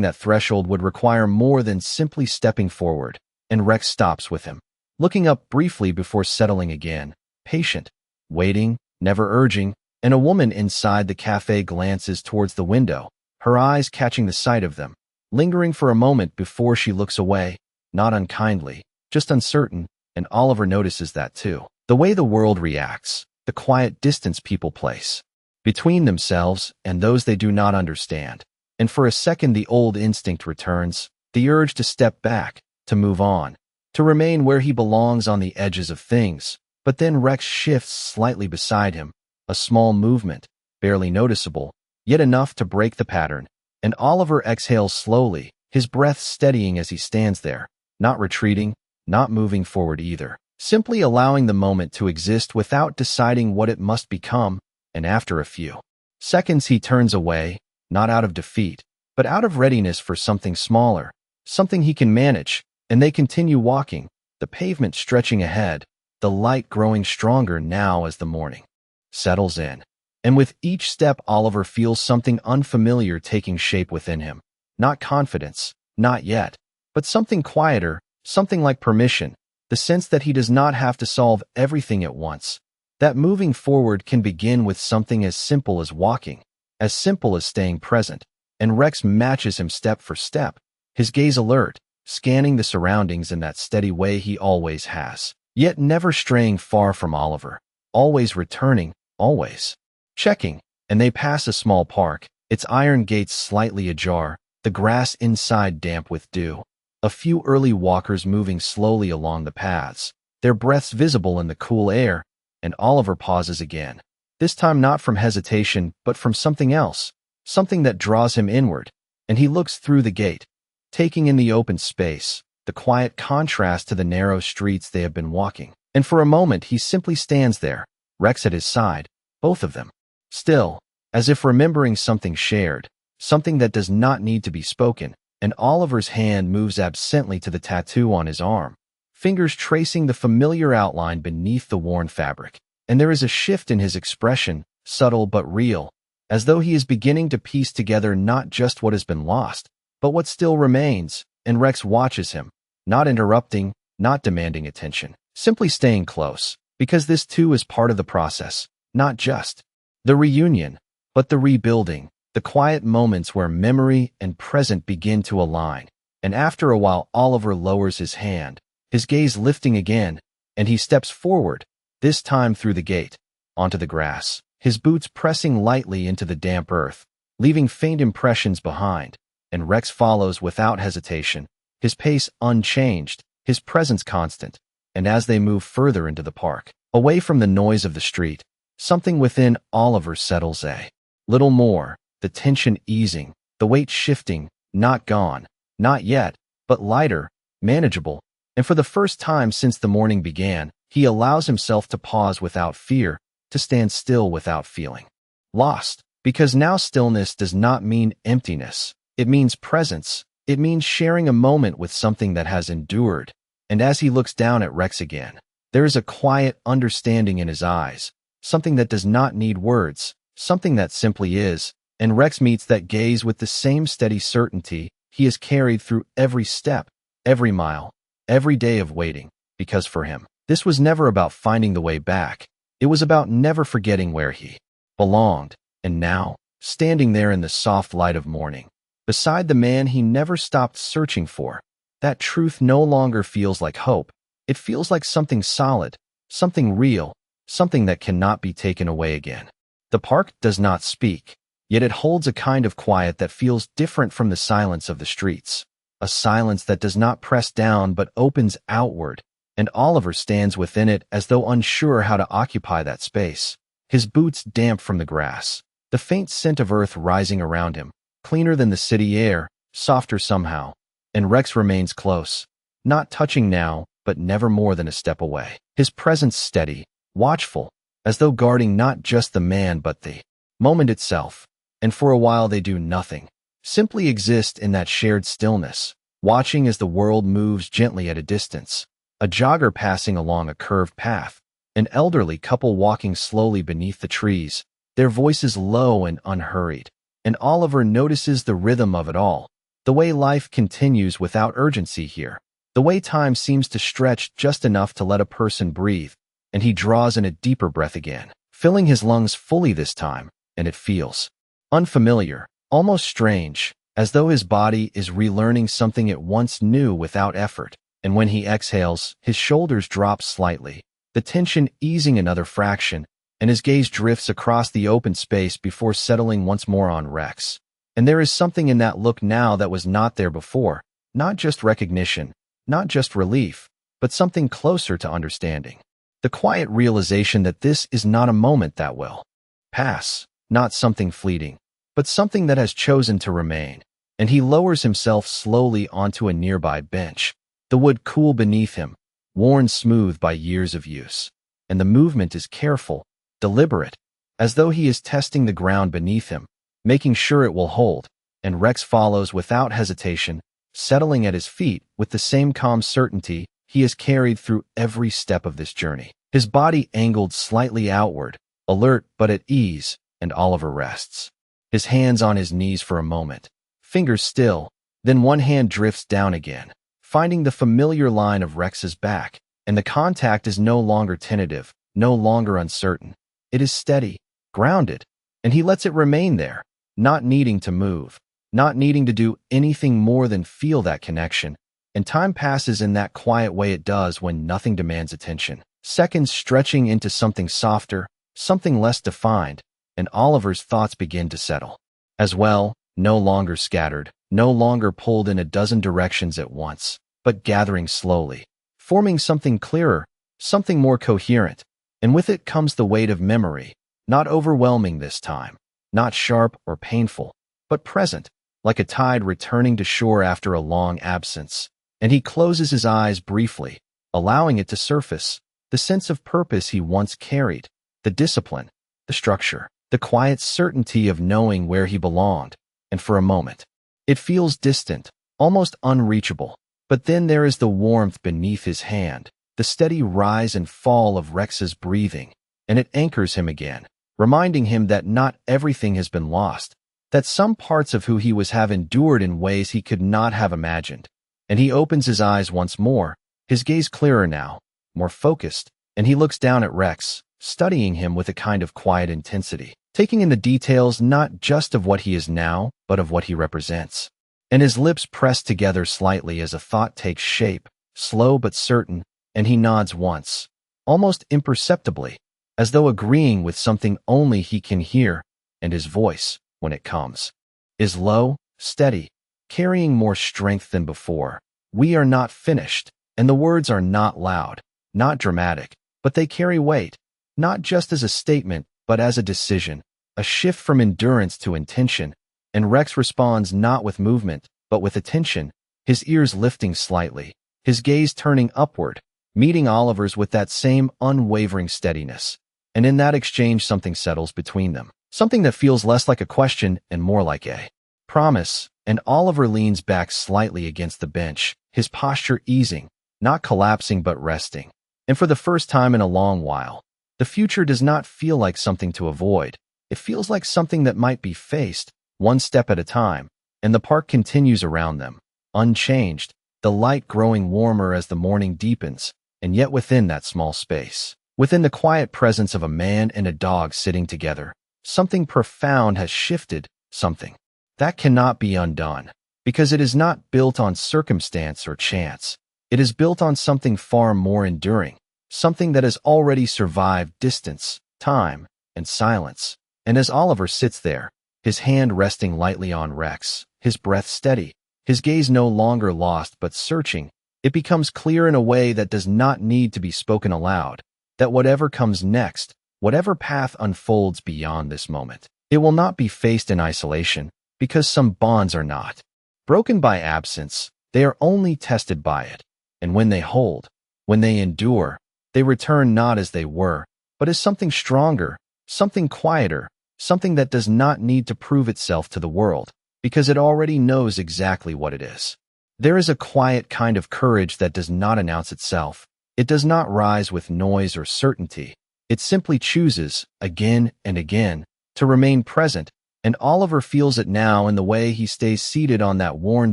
that threshold would require more than simply stepping forward. And Rex stops with him, looking up briefly before settling again, patient, waiting, never urging, and a woman inside the cafe glances towards the window, her eyes catching the sight of them, lingering for a moment before she looks away, not unkindly, just uncertain, and Oliver notices that too. The way the world reacts, the quiet distance people place between themselves and those they do not understand. And for a second the old instinct returns, the urge to step back, to move on, to remain where he belongs on the edges of things. But then Rex shifts slightly beside him, a small movement, barely noticeable, yet enough to break the pattern, and Oliver exhales slowly, his breath steadying as he stands there, not retreating, not moving forward either, simply allowing the moment to exist without deciding what it must become. And after a few seconds he turns away, not out of defeat, but out of readiness for something smaller, something he can manage, and they continue walking, the pavement stretching ahead, the light growing stronger now as the morning settles in. And with each step Oliver feels something unfamiliar taking shape within him. Not confidence, not yet, but something quieter, something like permission, the sense that he does not have to solve everything at once, that moving forward can begin with something as simple as walking, as simple as staying present. And Rex matches him step for step, his gaze alert, scanning the surroundings in that steady way he always has, yet never straying far from Oliver, always returning, always checking. And they pass a small park, its iron gates slightly ajar, the grass inside damp with dew. A few early walkers moving slowly along the paths, their breaths visible in the cool air, and Oliver pauses again, this time not from hesitation but from something else, something that draws him inward, and he looks through the gate, taking in the open space, the quiet contrast to the narrow streets they have been walking. And for a moment he simply stands there, Rex at his side, both of them still, as if remembering something shared, something that does not need to be spoken. And Oliver's hand moves absently to the tattoo on his arm, fingers tracing the familiar outline beneath the worn fabric. And there is a shift in his expression, subtle but real, as though he is beginning to piece together not just what has been lost, but what still remains. And Rex watches him, not interrupting, not demanding attention, simply staying close, because this too is part of the process, not just the reunion, but the rebuilding, the quiet moments where memory and present begin to align. And after a while Oliver lowers his hand, his gaze lifting again, and he steps forward, this time through the gate, onto the grass, his boots pressing lightly into the damp earth, leaving faint impressions behind. And Rex follows without hesitation, his pace unchanged, his presence constant. And as they move further into the park, away from the noise of the street, something within Oliver settles a little more, the tension easing, the weight shifting, not gone, not yet, but lighter, manageable. And for the first time since the morning began, he allows himself to pause without fear, to stand still without feeling lost. Because now stillness does not mean emptiness. It means presence. It means sharing a moment with something that has endured. And as he looks down at Rex again, there is a quiet understanding in his eyes, something that does not need words, something that simply is. And Rex meets that gaze with the same steady certainty he has carried through every step, every mile, every day of waiting. Because for him, this was never about finding the way back. It was about never forgetting where he belonged. And now, standing there in the soft light of morning, beside the man he never stopped searching for, that truth no longer feels like hope. It feels like something solid, something real, something that cannot be taken away again. The park does not speak, yet it holds a kind of quiet that feels different from the silence of the streets, a silence that does not press down but opens outward. And Oliver stands within it as though unsure how to occupy that space, his boots damp from the grass, the faint scent of earth rising around him, cleaner than the city air, softer somehow. And Rex remains close, not touching now, but never more than a step away, his presence steady, watchful, as though guarding not just the man but the moment itself. And for a while they do nothing, simply exist in that shared stillness, watching as the world moves gently at a distance, a jogger passing along a curved path, an elderly couple walking slowly beneath the trees, their voices low and unhurried. And Oliver notices the rhythm of it all, the way life continues without urgency here, the way time seems to stretch just enough to let a person breathe. And he draws in a deeper breath again, filling his lungs fully this time, and it feels unfamiliar, almost strange, as though his body is relearning something it once knew without effort. And when he exhales, his shoulders drop slightly, the tension easing another fraction, and his gaze drifts across the open space before settling once more on Rex. And there is something in that look now that was not there before, not just recognition, not just relief, but something closer to understanding. The quiet realization that this is not a moment that will pass, not something fleeting, but something that has chosen to remain. And he lowers himself slowly onto a nearby bench, the wood cool beneath him, worn smooth by years of use. And the movement is careful, deliberate, as though he is testing the ground beneath him, making sure it will hold. And Rex follows without hesitation, settling at his feet with the same calm certainty he has carried through every step of this journey. His body angled slightly outward, alert but at ease, and Oliver rests. His hands on his knees for a moment, fingers still, then one hand drifts down again, finding the familiar line of Rex's back, and the contact is no longer tentative, no longer uncertain. It is steady, grounded, and he lets it remain there, not needing to move, not needing to do anything more than feel that connection. And time passes in that quiet way it does when nothing demands attention. Seconds stretching into something softer, something less defined, and Oliver's thoughts begin to settle. As well, no longer scattered, no longer pulled in a dozen directions at once, but gathering slowly, forming something clearer, something more coherent. And with it comes the weight of memory, not overwhelming this time, not sharp or painful, but present, like a tide returning to shore after a long absence. And he closes his eyes briefly, allowing it to surface, the sense of purpose he once carried, the discipline, the structure, the quiet certainty of knowing where he belonged. And for a moment, it feels distant, almost unreachable. But then there is the warmth beneath his hand, the steady rise and fall of Rex's breathing, and it anchors him again, reminding him that not everything has been lost, that some parts of who he was have endured in ways he could not have imagined. And he opens his eyes once more, his gaze clearer now, more focused, and he looks down at Rex, studying him with a kind of quiet intensity, taking in the details not just of what he is now, but of what he represents. And his lips press together slightly as a thought takes shape, slow but certain, and he nods once, almost imperceptibly, as though agreeing with something only he can hear, and his voice, when it comes, is low, steady, carrying more strength than before. We are not finished, and the words are not loud, not dramatic, but they carry weight, not just as a statement, but as a decision, a shift from endurance to intention. And Rex responds not with movement, but with attention, his ears lifting slightly, his gaze turning upward, meeting Oliver's with that same unwavering steadiness. And in that exchange something settles between them, something that feels less like a question and more like a promise. And Oliver leans back slightly against the bench, his posture easing, not collapsing but resting. And for the first time in a long while, the future does not feel like something to avoid. It feels like something that might be faced, one step at a time. And the park continues around them, unchanged, the light growing warmer as the morning deepens. And yet within that small space, within the quiet presence of a man and a dog sitting together, something profound has shifted, something that cannot be undone, because it is not built on circumstance or chance. It is built on something far more enduring, something that has already survived distance, time, and silence. And as Oliver sits there, his hand resting lightly on Rex, his breath steady, his gaze no longer lost but searching, it becomes clear in a way that does not need to be spoken aloud, that whatever comes next, whatever path unfolds beyond this moment, it will not be faced in isolation, because some bonds are not broken by absence, they are only tested by it. And when they hold, when they endure, they return not as they were, but as something stronger, something quieter, something that does not need to prove itself to the world, because it already knows exactly what it is. There is a quiet kind of courage that does not announce itself. It does not rise with noise or certainty. It simply chooses, again and again, to remain present. And Oliver feels it now in the way he stays seated on that worn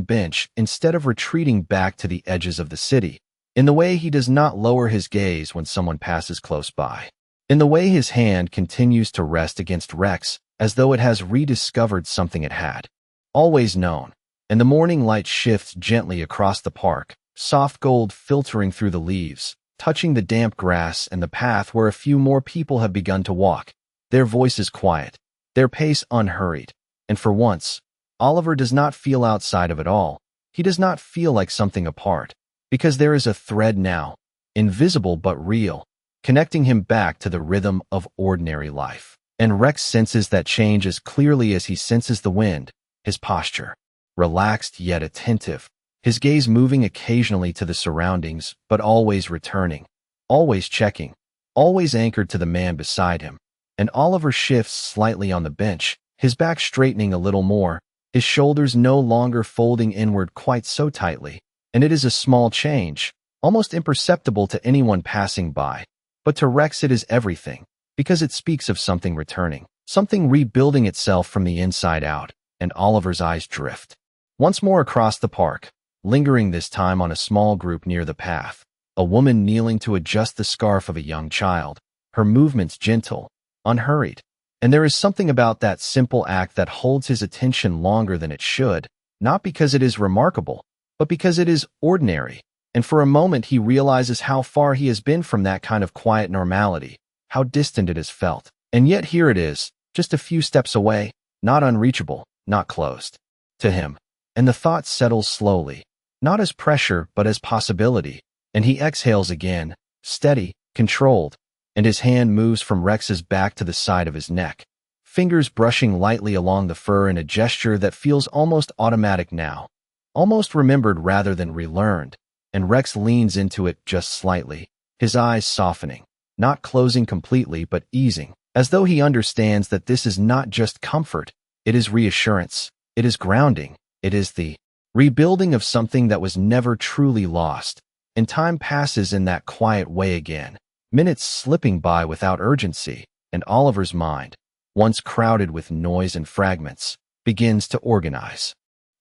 bench instead of retreating back to the edges of the city, in the way he does not lower his gaze when someone passes close by, in the way his hand continues to rest against Rex, as though it has rediscovered something it had always known. And the morning light shifts gently across the park, soft gold filtering through the leaves, touching the damp grass and the path where a few more people have begun to walk. Their voices quiet, their pace unhurried. And for once, Oliver does not feel outside of it all. He does not feel like something apart, because there is a thread now, invisible but real, connecting him back to the rhythm of ordinary life. And Rex senses that change as clearly as he senses the wind, his posture, relaxed yet attentive, his gaze moving occasionally to the surroundings, but always returning, always checking, always anchored to the man beside him. And Oliver shifts slightly on the bench, his back straightening a little more, his shoulders no longer folding inward quite so tightly. And it is a small change, almost imperceptible to anyone passing by. But to Rex it is everything, because it speaks of something returning, something rebuilding itself from the inside out. And Oliver's eyes drift once more across the park, lingering this time on a small group near the path. A woman kneeling to adjust the scarf of a young child, her movements gentle, unhurried. And there is something about that simple act that holds his attention longer than it should, not because it is remarkable, but because it is ordinary. And for a moment he realizes how far he has been from that kind of quiet normality, how distant it has felt. And yet here it is, just a few steps away, not unreachable, not closed to him. And the thought settles slowly, not as pressure but as possibility. And he exhales again, steady, controlled, and his hand moves from Rex's back to the side of his neck, fingers brushing lightly along the fur in a gesture that feels almost automatic now, almost remembered rather than relearned. And Rex leans into it just slightly, his eyes softening, not closing completely but easing, as though he understands that this is not just comfort, it is reassurance, it is grounding, it is the rebuilding of something that was never truly lost. And time passes in that quiet way again, minutes slipping by without urgency, and Oliver's mind, once crowded with noise and fragments, begins to organize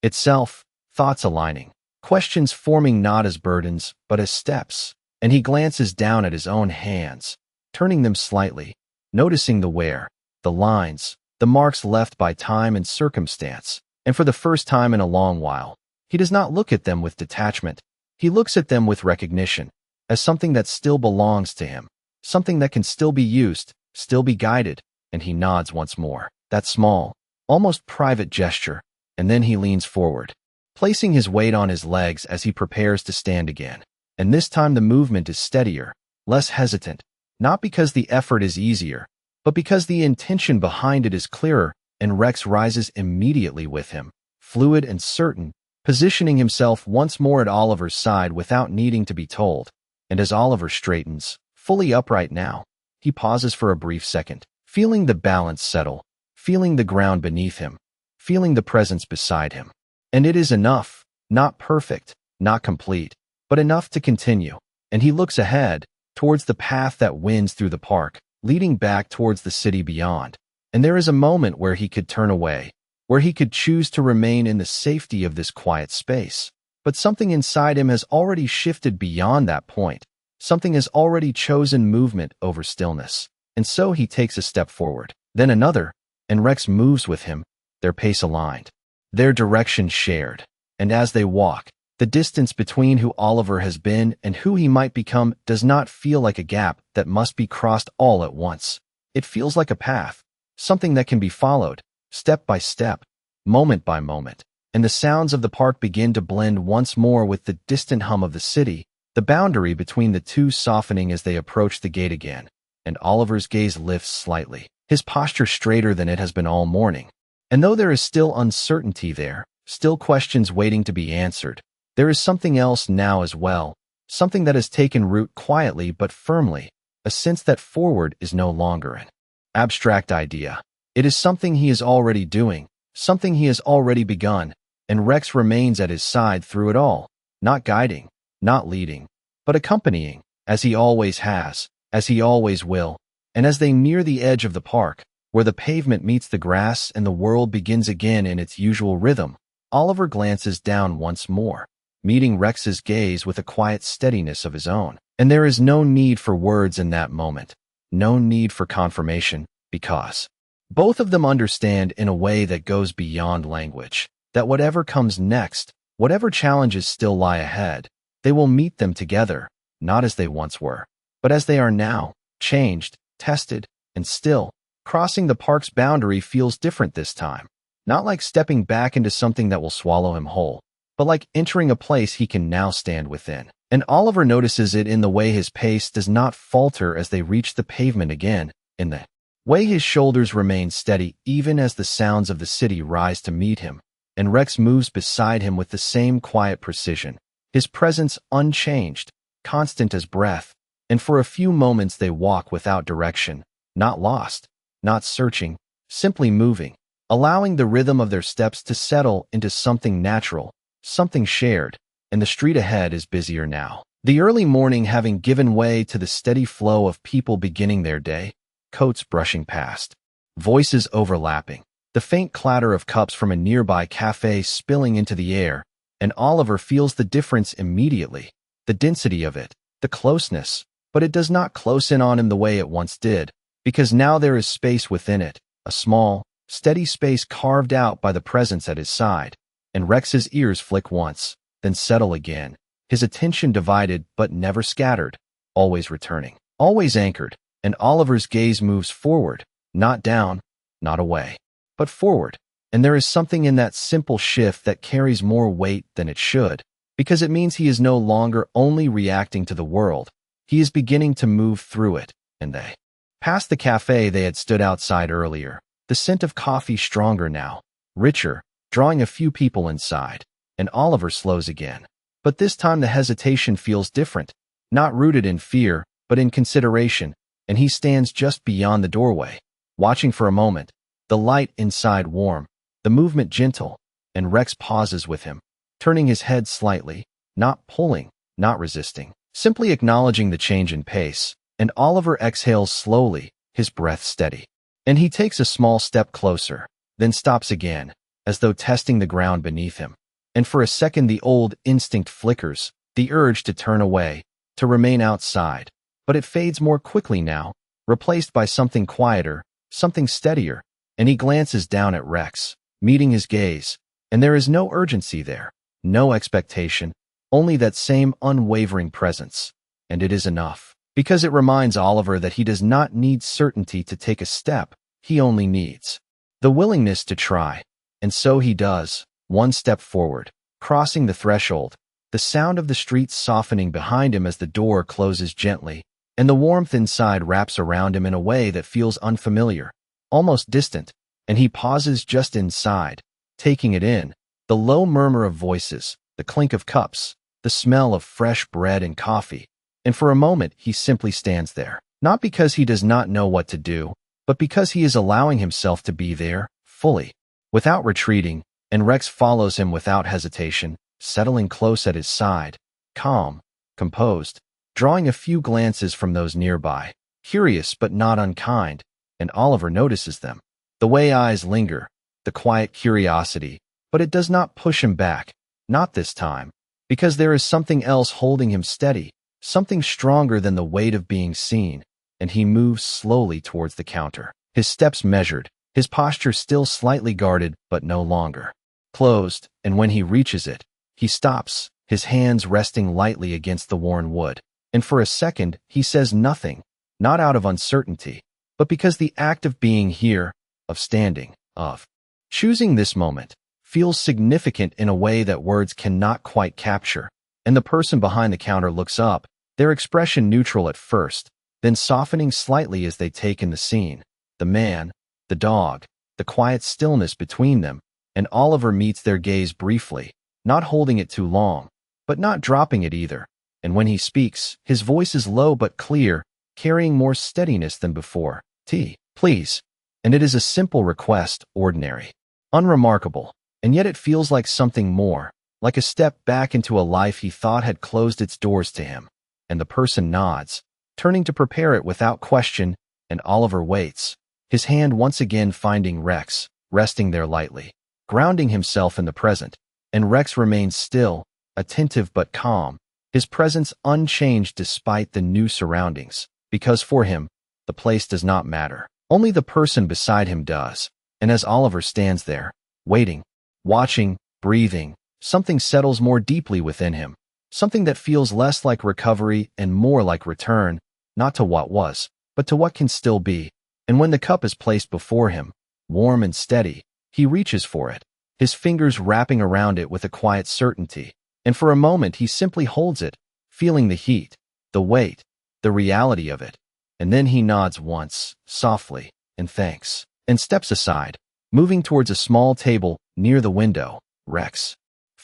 itself, thoughts aligning, questions forming not as burdens but as steps. And he glances down at his own hands, turning them slightly, noticing the wear, the lines, the marks left by time and circumstance. And for the first time in a long while, he does not look at them with detachment. He looks at them with recognition, as something that still belongs to him, something that can still be used, still be guided. And he nods once more, that small, almost private gesture, and then he leans forward, placing his weight on his legs as he prepares to stand again. And this time the movement is steadier, less hesitant, not because the effort is easier, but because the intention behind it is clearer. And Rex rises immediately with him, fluid and certain, positioning himself once more at Oliver's side without needing to be told. And as Oliver straightens, fully upright now, he pauses for a brief second, feeling the balance settle, feeling the ground beneath him, feeling the presence beside him. And it is enough, not perfect, not complete, but enough to continue. And he looks ahead, towards the path that winds through the park, leading back towards the city beyond. And there is a moment where he could turn away, where he could choose to remain in the safety of this quiet space. But something inside him has already shifted beyond that point. Something has already chosen movement over stillness. And so he takes a step forward, then another, and Rex moves with him, their pace aligned, their direction shared. And as they walk, the distance between who Oliver has been and who he might become does not feel like a gap that must be crossed all at once. It feels like a path, something that can be followed, step by step, moment by moment. And the sounds of the park begin to blend once more with the distant hum of the city, the boundary between the two softening as they approach the gate again. And Oliver's gaze lifts slightly, his posture straighter than it has been all morning. And though there is still uncertainty there, still questions waiting to be answered, there is something else now as well, something that has taken root quietly but firmly, a sense that forward is no longer an abstract idea. It is something he is already doing, something he has already begun, and Rex remains at his side through it all, not guiding, not leading, but accompanying, as he always has, as he always will. And as they near the edge of the park, where the pavement meets the grass and the world begins again in its usual rhythm, Oliver glances down once more, meeting Rex's gaze with a quiet steadiness of his own. And there is no need for words in that moment, no need for confirmation, because Both of them understand in a way that goes beyond language that whatever comes next, whatever challenges still lie ahead, they will meet them together, not as they once were, but as they are now, changed, tested, and still. Crossing the park's boundary feels different this time. Not like stepping back into something that will swallow him whole, but like entering a place he can now stand within. And Oliver notices it in the way his pace does not falter as they reach the pavement again, in the way his shoulders remain steady even as the sounds of the city rise to meet him, and Rex moves beside him with the same quiet precision, his presence unchanged, constant as breath, and for a few moments they walk without direction, not lost, not searching, simply moving, allowing the rhythm of their steps to settle into something natural, something shared, and the street ahead is busier now. The early morning having given way to the steady flow of people beginning their day, coats brushing past, voices overlapping, the faint clatter of cups from a nearby cafe spilling into the air, and Oliver feels the difference immediately, the density of it, the closeness, but it does not close in on him the way it once did, because now there is space within it, a small, steady space carved out by the presence at his side, and Rex's ears flick once, then settle again, his attention divided but never scattered, always returning, always anchored, and Oliver's gaze moves forward, not down, not away, but forward, and there is something in that simple shift that carries more weight than it should, because it means he is no longer only reacting to the world, he is beginning to move through it, and they passed the cafe they had stood outside earlier, the scent of coffee stronger now, richer, drawing a few people inside, and Oliver slows again. But this time the hesitation feels different, not rooted in fear, but in consideration, and he stands just beyond the doorway, watching for a moment, the light inside warm, the movement gentle, and Rex pauses with him, turning his head slightly, not pulling, not resisting, simply acknowledging the change in pace, and Oliver exhales slowly, his breath steady. And he takes a small step closer, then stops again, as though testing the ground beneath him. And for a second the old instinct flickers, the urge to turn away, to remain outside, but it fades more quickly now, replaced by something quieter, something steadier, and he glances down at Rex, meeting his gaze, and there is no urgency there, no expectation, only that same unwavering presence, and it is enough, because it reminds Oliver that he does not need certainty to take a step, he only needs the willingness to try, and so he does, one step forward, crossing the threshold, the sound of the street softening behind him as the door closes gently, and the warmth inside wraps around him in a way that feels unfamiliar, almost distant, and he pauses just inside, taking it in, the low murmur of voices, the clink of cups, the smell of fresh bread and coffee, and for a moment he simply stands there, not because he does not know what to do, but because he is allowing himself to be there, fully, without retreating, and Rex follows him without hesitation, settling close at his side, calm, composed, drawing a few glances from those nearby, curious but not unkind, and Oliver notices them. The way eyes linger, the quiet curiosity, but it does not push him back, not this time, because there is something else holding him steady, something stronger than the weight of being seen, and he moves slowly towards the counter, his steps measured, his posture still slightly guarded but no longer closed, and when he reaches it, he stops, his hands resting lightly against the worn wood, and for a second he says nothing, not out of uncertainty, but because the act of being here, of standing, of choosing this moment, feels significant in a way that words cannot quite capture, and the person behind the counter looks up, their expression neutral at first, then softening slightly as they take in the scene, the man, the dog, the quiet stillness between them, and Oliver meets their gaze briefly, not holding it too long, but not dropping it either, and when he speaks, his voice is low but clear, carrying more steadiness than before. "Tea, please." And it is a simple request, ordinary, unremarkable, and yet it feels like something more, like a step back into a life he thought had closed its doors to him, and the person nods, turning to prepare it without question, and Oliver waits, his hand once again finding Rex, resting there lightly, grounding himself in the present, and Rex remains still, attentive but calm, his presence unchanged despite the new surroundings, because for him, the place does not matter. Only the person beside him does. And as Oliver stands there, waiting, watching, breathing, something settles more deeply within him. Something that feels less like recovery and more like return, not to what was, but to what can still be. And when the cup is placed before him, warm and steady, he reaches for it, his fingers wrapping around it with a quiet certainty. And for a moment he simply holds it, feeling the heat, the weight, the reality of it. And then he nods once, softly, in thanks, and steps aside, moving towards a small table near the window, Rex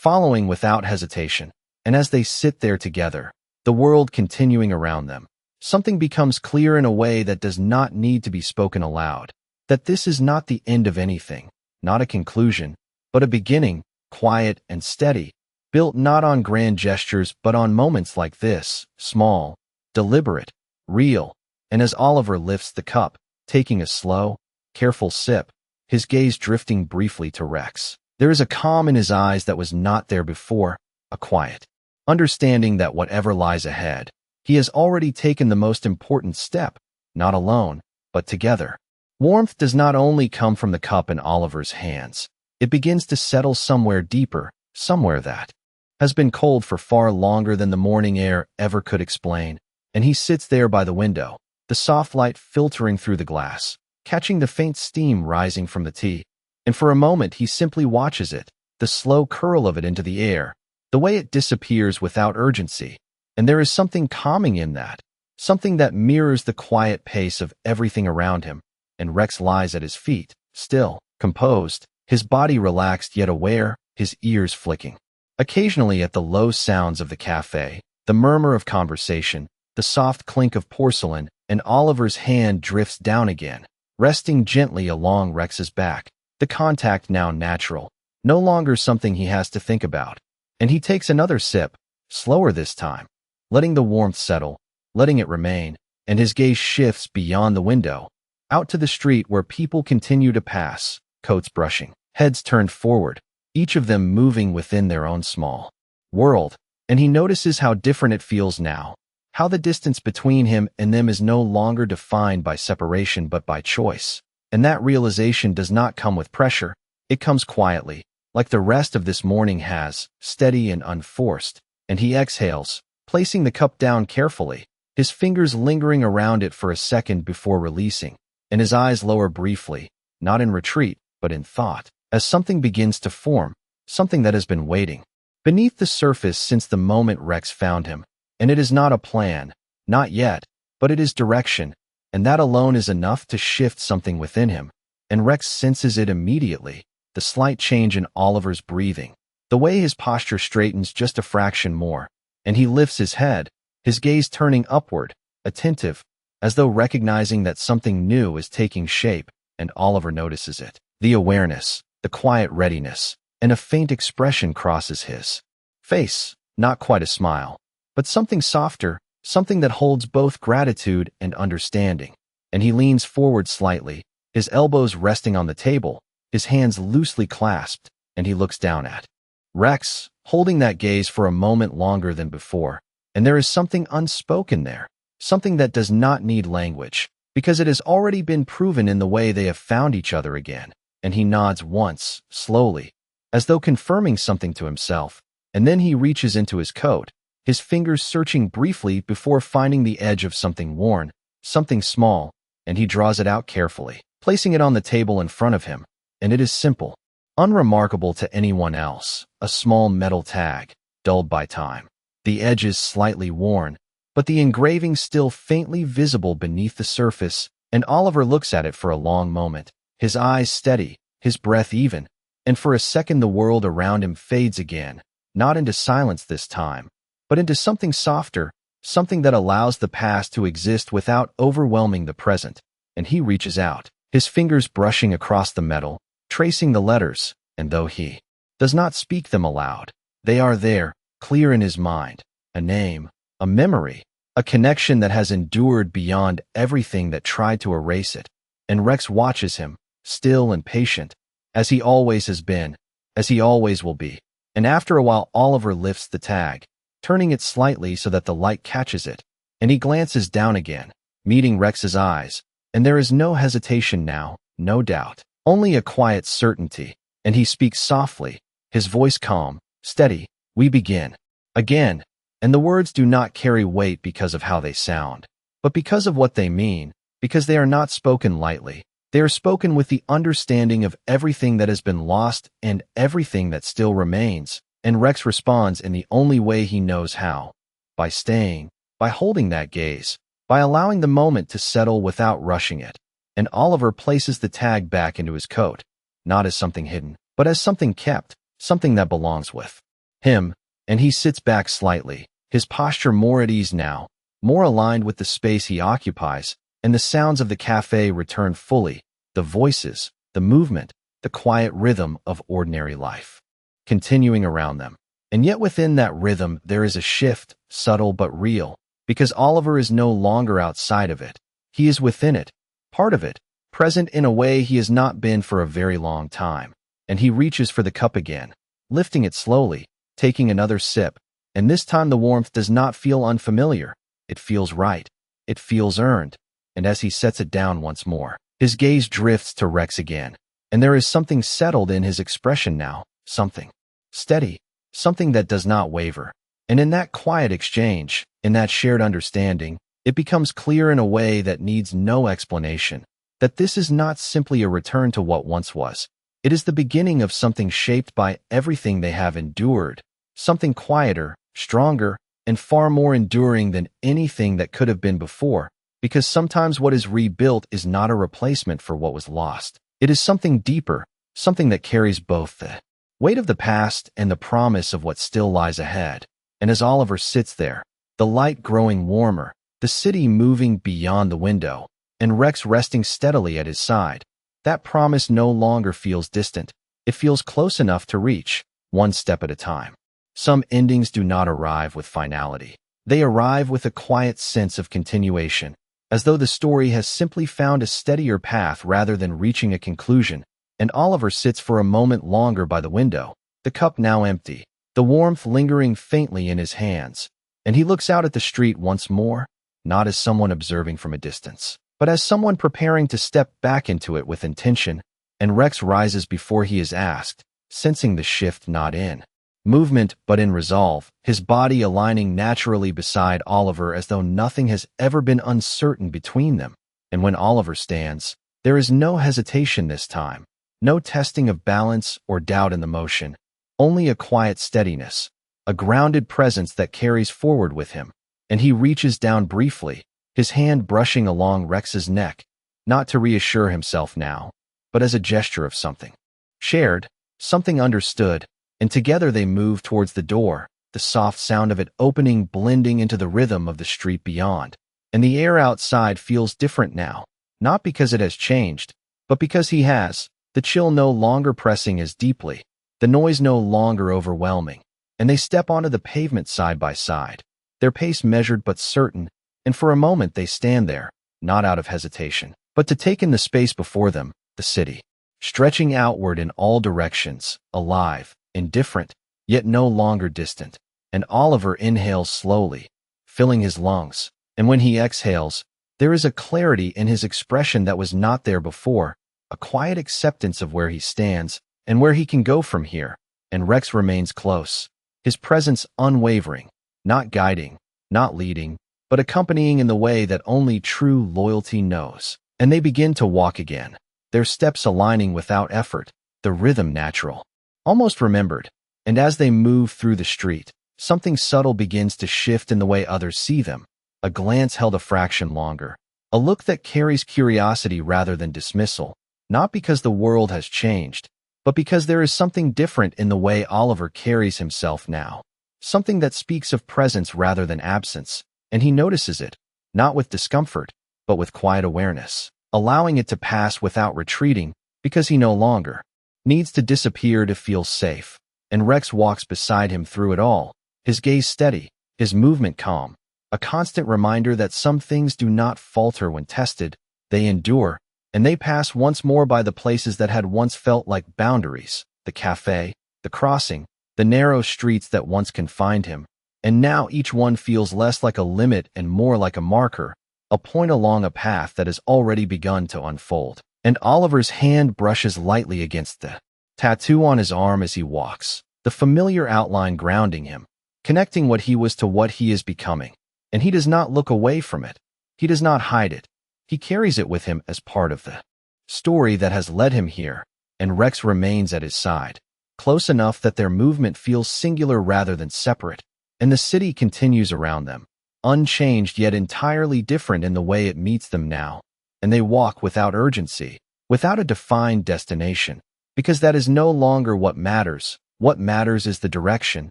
following without hesitation. And as they sit there together, the world continuing around them, something becomes clear in a way that does not need to be spoken aloud. That this is not the end of anything, not a conclusion, but a beginning, quiet and steady, built not on grand gestures but on moments like this, small, deliberate, real. And as Oliver lifts the cup, taking a slow, careful sip, his gaze drifting briefly to Rex, there is a calm in his eyes that was not there before, a quiet understanding that whatever lies ahead, he has already taken the most important step, not alone, but together. Warmth does not only come from the cup in Oliver's hands. It begins to settle somewhere deeper, somewhere that has been cold for far longer than the morning air ever could explain. And he sits there by the window, the soft light filtering through the glass, catching the faint steam rising from the tea. And for a moment he simply watches it, the slow curl of it into the air, the way it disappears without urgency. And there is something calming in that, something that mirrors the quiet pace of everything around him. And Rex lies at his feet, still, composed, his body relaxed yet aware, his ears flicking occasionally at the low sounds of the cafe, the murmur of conversation, the soft clink of porcelain. And Oliver's hand drifts down again, resting gently along Rex's back, the contact now natural, no longer something he has to think about. And he takes another sip, slower this time, letting the warmth settle, letting it remain, and his gaze shifts beyond the window, out to the street where people continue to pass, coats brushing, heads turned forward, each of them moving within their own small world. And he notices how different it feels now, how the distance between him and them is no longer defined by separation but by choice. And that realization does not come with pressure, it comes quietly, like the rest of this morning has, steady and unforced. And he exhales, placing the cup down carefully, his fingers lingering around it for a second before releasing, and his eyes lower briefly, not in retreat, but in thought, as something begins to form, something that has been waiting beneath the surface since the moment Rex found him. And it is not a plan, not yet, but it is direction, and that alone is enough to shift something within him. And Rex senses it immediately, the slight change in Oliver's breathing, the way his posture straightens just a fraction more, and he lifts his head, his gaze turning upward, attentive, as though recognizing that something new is taking shape. And Oliver notices it, the awareness, the quiet readiness, and a faint expression crosses his face, not quite a smile, but something softer, something that holds both gratitude and understanding. And he leans forward slightly, his elbows resting on the table, his hands loosely clasped, and he looks down at Rex, holding that gaze for a moment longer than before. And there is something unspoken there, something that does not need language, because it has already been proven in the way they have found each other again. And he nods once, slowly, as though confirming something to himself, and then he reaches into his coat, his fingers searching briefly before finding the edge of something worn, something small, and he draws it out carefully, placing it on the table in front of him. And it is simple, unremarkable to anyone else, a small metal tag, dulled by time. The edge is slightly worn, but the engraving still faintly visible beneath the surface. And Oliver looks at it for a long moment, his eyes steady, his breath even, and for a second the world around him fades again, not into silence this time, but into something softer, something that allows the past to exist without overwhelming the present. And he reaches out, his fingers brushing across the metal, tracing the letters, and though he does not speak them aloud, they are there, clear in his mind, a name, a memory, a connection that has endured beyond everything that tried to erase it. And Rex watches him, still and patient, as he always has been, as he always will be. And after a while Oliver lifts the tag, turning it slightly so that the light catches it, and he glances down again, meeting Rex's eyes, And there is no hesitation now, no doubt, only a quiet certainty. And he speaks softly, his voice calm, steady. We begin. Again. And the words do not carry weight because of how they sound, but because of what they mean, because they are not spoken lightly. They are spoken with the understanding of everything that has been lost and everything that still remains. And Rex responds in the only way he knows how. By staying, by holding that gaze, by allowing the moment to settle without rushing it. And Oliver places the tag back into his coat, not as something hidden, but as something kept, something that belongs with him. And he sits back slightly, his posture more at ease now, more aligned with the space he occupies, and the sounds of the cafe return fully, the voices, the movement, the quiet rhythm of ordinary life, continuing around them. And yet within that rhythm there is a shift, subtle but real, because Oliver is no longer outside of it. He is within it, part of it, present in a way he has not been for a very long time. And he reaches for the cup again, lifting it slowly, taking another sip, and this time the warmth does not feel unfamiliar. It feels right. It feels earned. And as he sets it down once more, his gaze drifts to Rex again, and there is something settled in his expression now, something steady, something that does not waver. And in that quiet exchange, in that shared understanding, it becomes clear in a way that needs no explanation, that this is not simply a return to what once was. It is the beginning of something shaped by everything they have endured, something quieter, stronger, and far more enduring than anything that could have been before, because sometimes what is rebuilt is not a replacement for what was lost. It is something deeper, something that carries both the weight of the past and the promise of what still lies ahead. And as Oliver sits there, the light growing warmer, the city moving beyond the window, and Rex resting steadily at his side, that promise no longer feels distant. It feels close enough to reach, one step at a time. Some endings do not arrive with finality. They arrive with a quiet sense of continuation, as though the story has simply found a steadier path rather than reaching a conclusion. And Oliver sits for a moment longer by the window, the cup now empty, the warmth lingering faintly in his hands. And he looks out at the street once more, not as someone observing from a distance, but as someone preparing to step back into it with intention. And Rex rises before he is asked, sensing the shift not in movement but in resolve, his body aligning naturally beside Oliver as though nothing has ever been uncertain between them. And when Oliver stands, there is no hesitation this time, no testing of balance or doubt in the motion, only a quiet steadiness, a grounded presence that carries forward with him. And he reaches down briefly, his hand brushing along Rex's neck, not to reassure himself now, but as a gesture of something shared, something understood. And together they move towards the door, the soft sound of it opening blending into the rhythm of the street beyond. And the air outside feels different now, not because it has changed, but because he has, the chill no longer pressing as deeply, the noise no longer overwhelming. And they step onto the pavement side by side, their pace measured but certain, and for a moment they stand there, not out of hesitation, but to take in the space before them, the city, stretching outward in all directions, alive, indifferent, yet no longer distant. And Oliver inhales slowly, filling his lungs, and when he exhales, there is a clarity in his expression that was not there before, a quiet acceptance of where he stands and where he can go from here. And Rex remains close, his presence unwavering, not guiding, not leading, but accompanying in the way that only true loyalty knows. And they begin to walk again, their steps aligning without effort, the rhythm natural, almost remembered. And as they move through the street, something subtle begins to shift in the way others see them, a glance held a fraction longer, a look that carries curiosity rather than dismissal, not because the world has changed, but because there is something different in the way Oliver carries himself now, something that speaks of presence rather than absence. And he notices it, not with discomfort, but with quiet awareness, allowing it to pass without retreating, because he no longer needs to disappear to feel safe. And Rex walks beside him through it all, his gaze steady, his movement calm, a constant reminder that some things do not falter when tested, they endure. And they pass once more by the places that had once felt like boundaries, the cafe, the crossing, the narrow streets that once confined him. And now each one feels less like a limit and more like a marker a point along a path that has already begun to unfold. And Oliver's hand brushes lightly against the tattoo on his arm as he walks, the familiar outline grounding him, connecting what he was to what he is becoming. And he does not look away from it. He does not hide it. He carries it with him as part of the story that has led him here, and Rex remains at his side, close enough that their movement feels singular rather than separate, and the city continues around them, unchanged yet entirely different in the way it meets them now, and they walk without urgency, without a defined destination, because that is no longer what matters. What matters is the direction,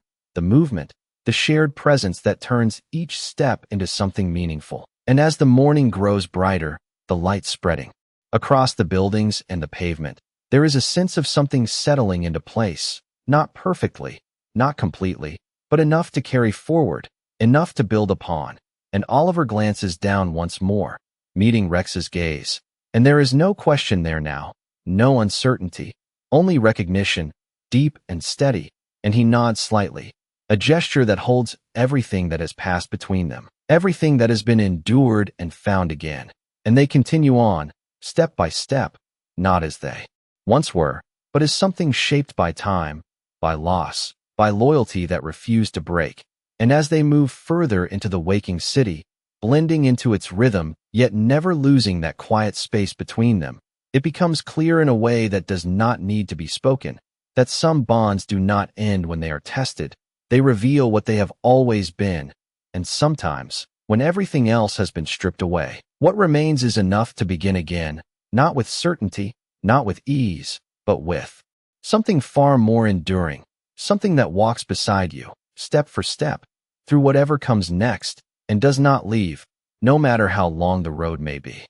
the movement, the shared presence that turns each step into something meaningful. And as the morning grows brighter, the light spreading across the buildings and the pavement, there is a sense of something settling into place, not perfectly, not completely, but enough to carry forward, enough to build upon. And Oliver glances down once more, meeting Rex's gaze. And there is no question there now, no uncertainty, only recognition, deep and steady, and he nods slightly, a gesture that holds everything that has passed between them, everything that has been endured and found again. And they continue on, step by step, not as they once were, but as something shaped by time, by loss, by loyalty that refused to break. And as they move further into the waking city, blending into its rhythm, yet never losing that quiet space between them, it becomes clear in a way that does not need to be spoken, that some bonds do not end when they are tested. They reveal what they have always been, and sometimes, when everything else has been stripped away, what remains is enough to begin again, not with certainty, not with ease, but with something far more enduring, something that walks beside you, step for step, through whatever comes next, and does not leave, no matter how long the road may be.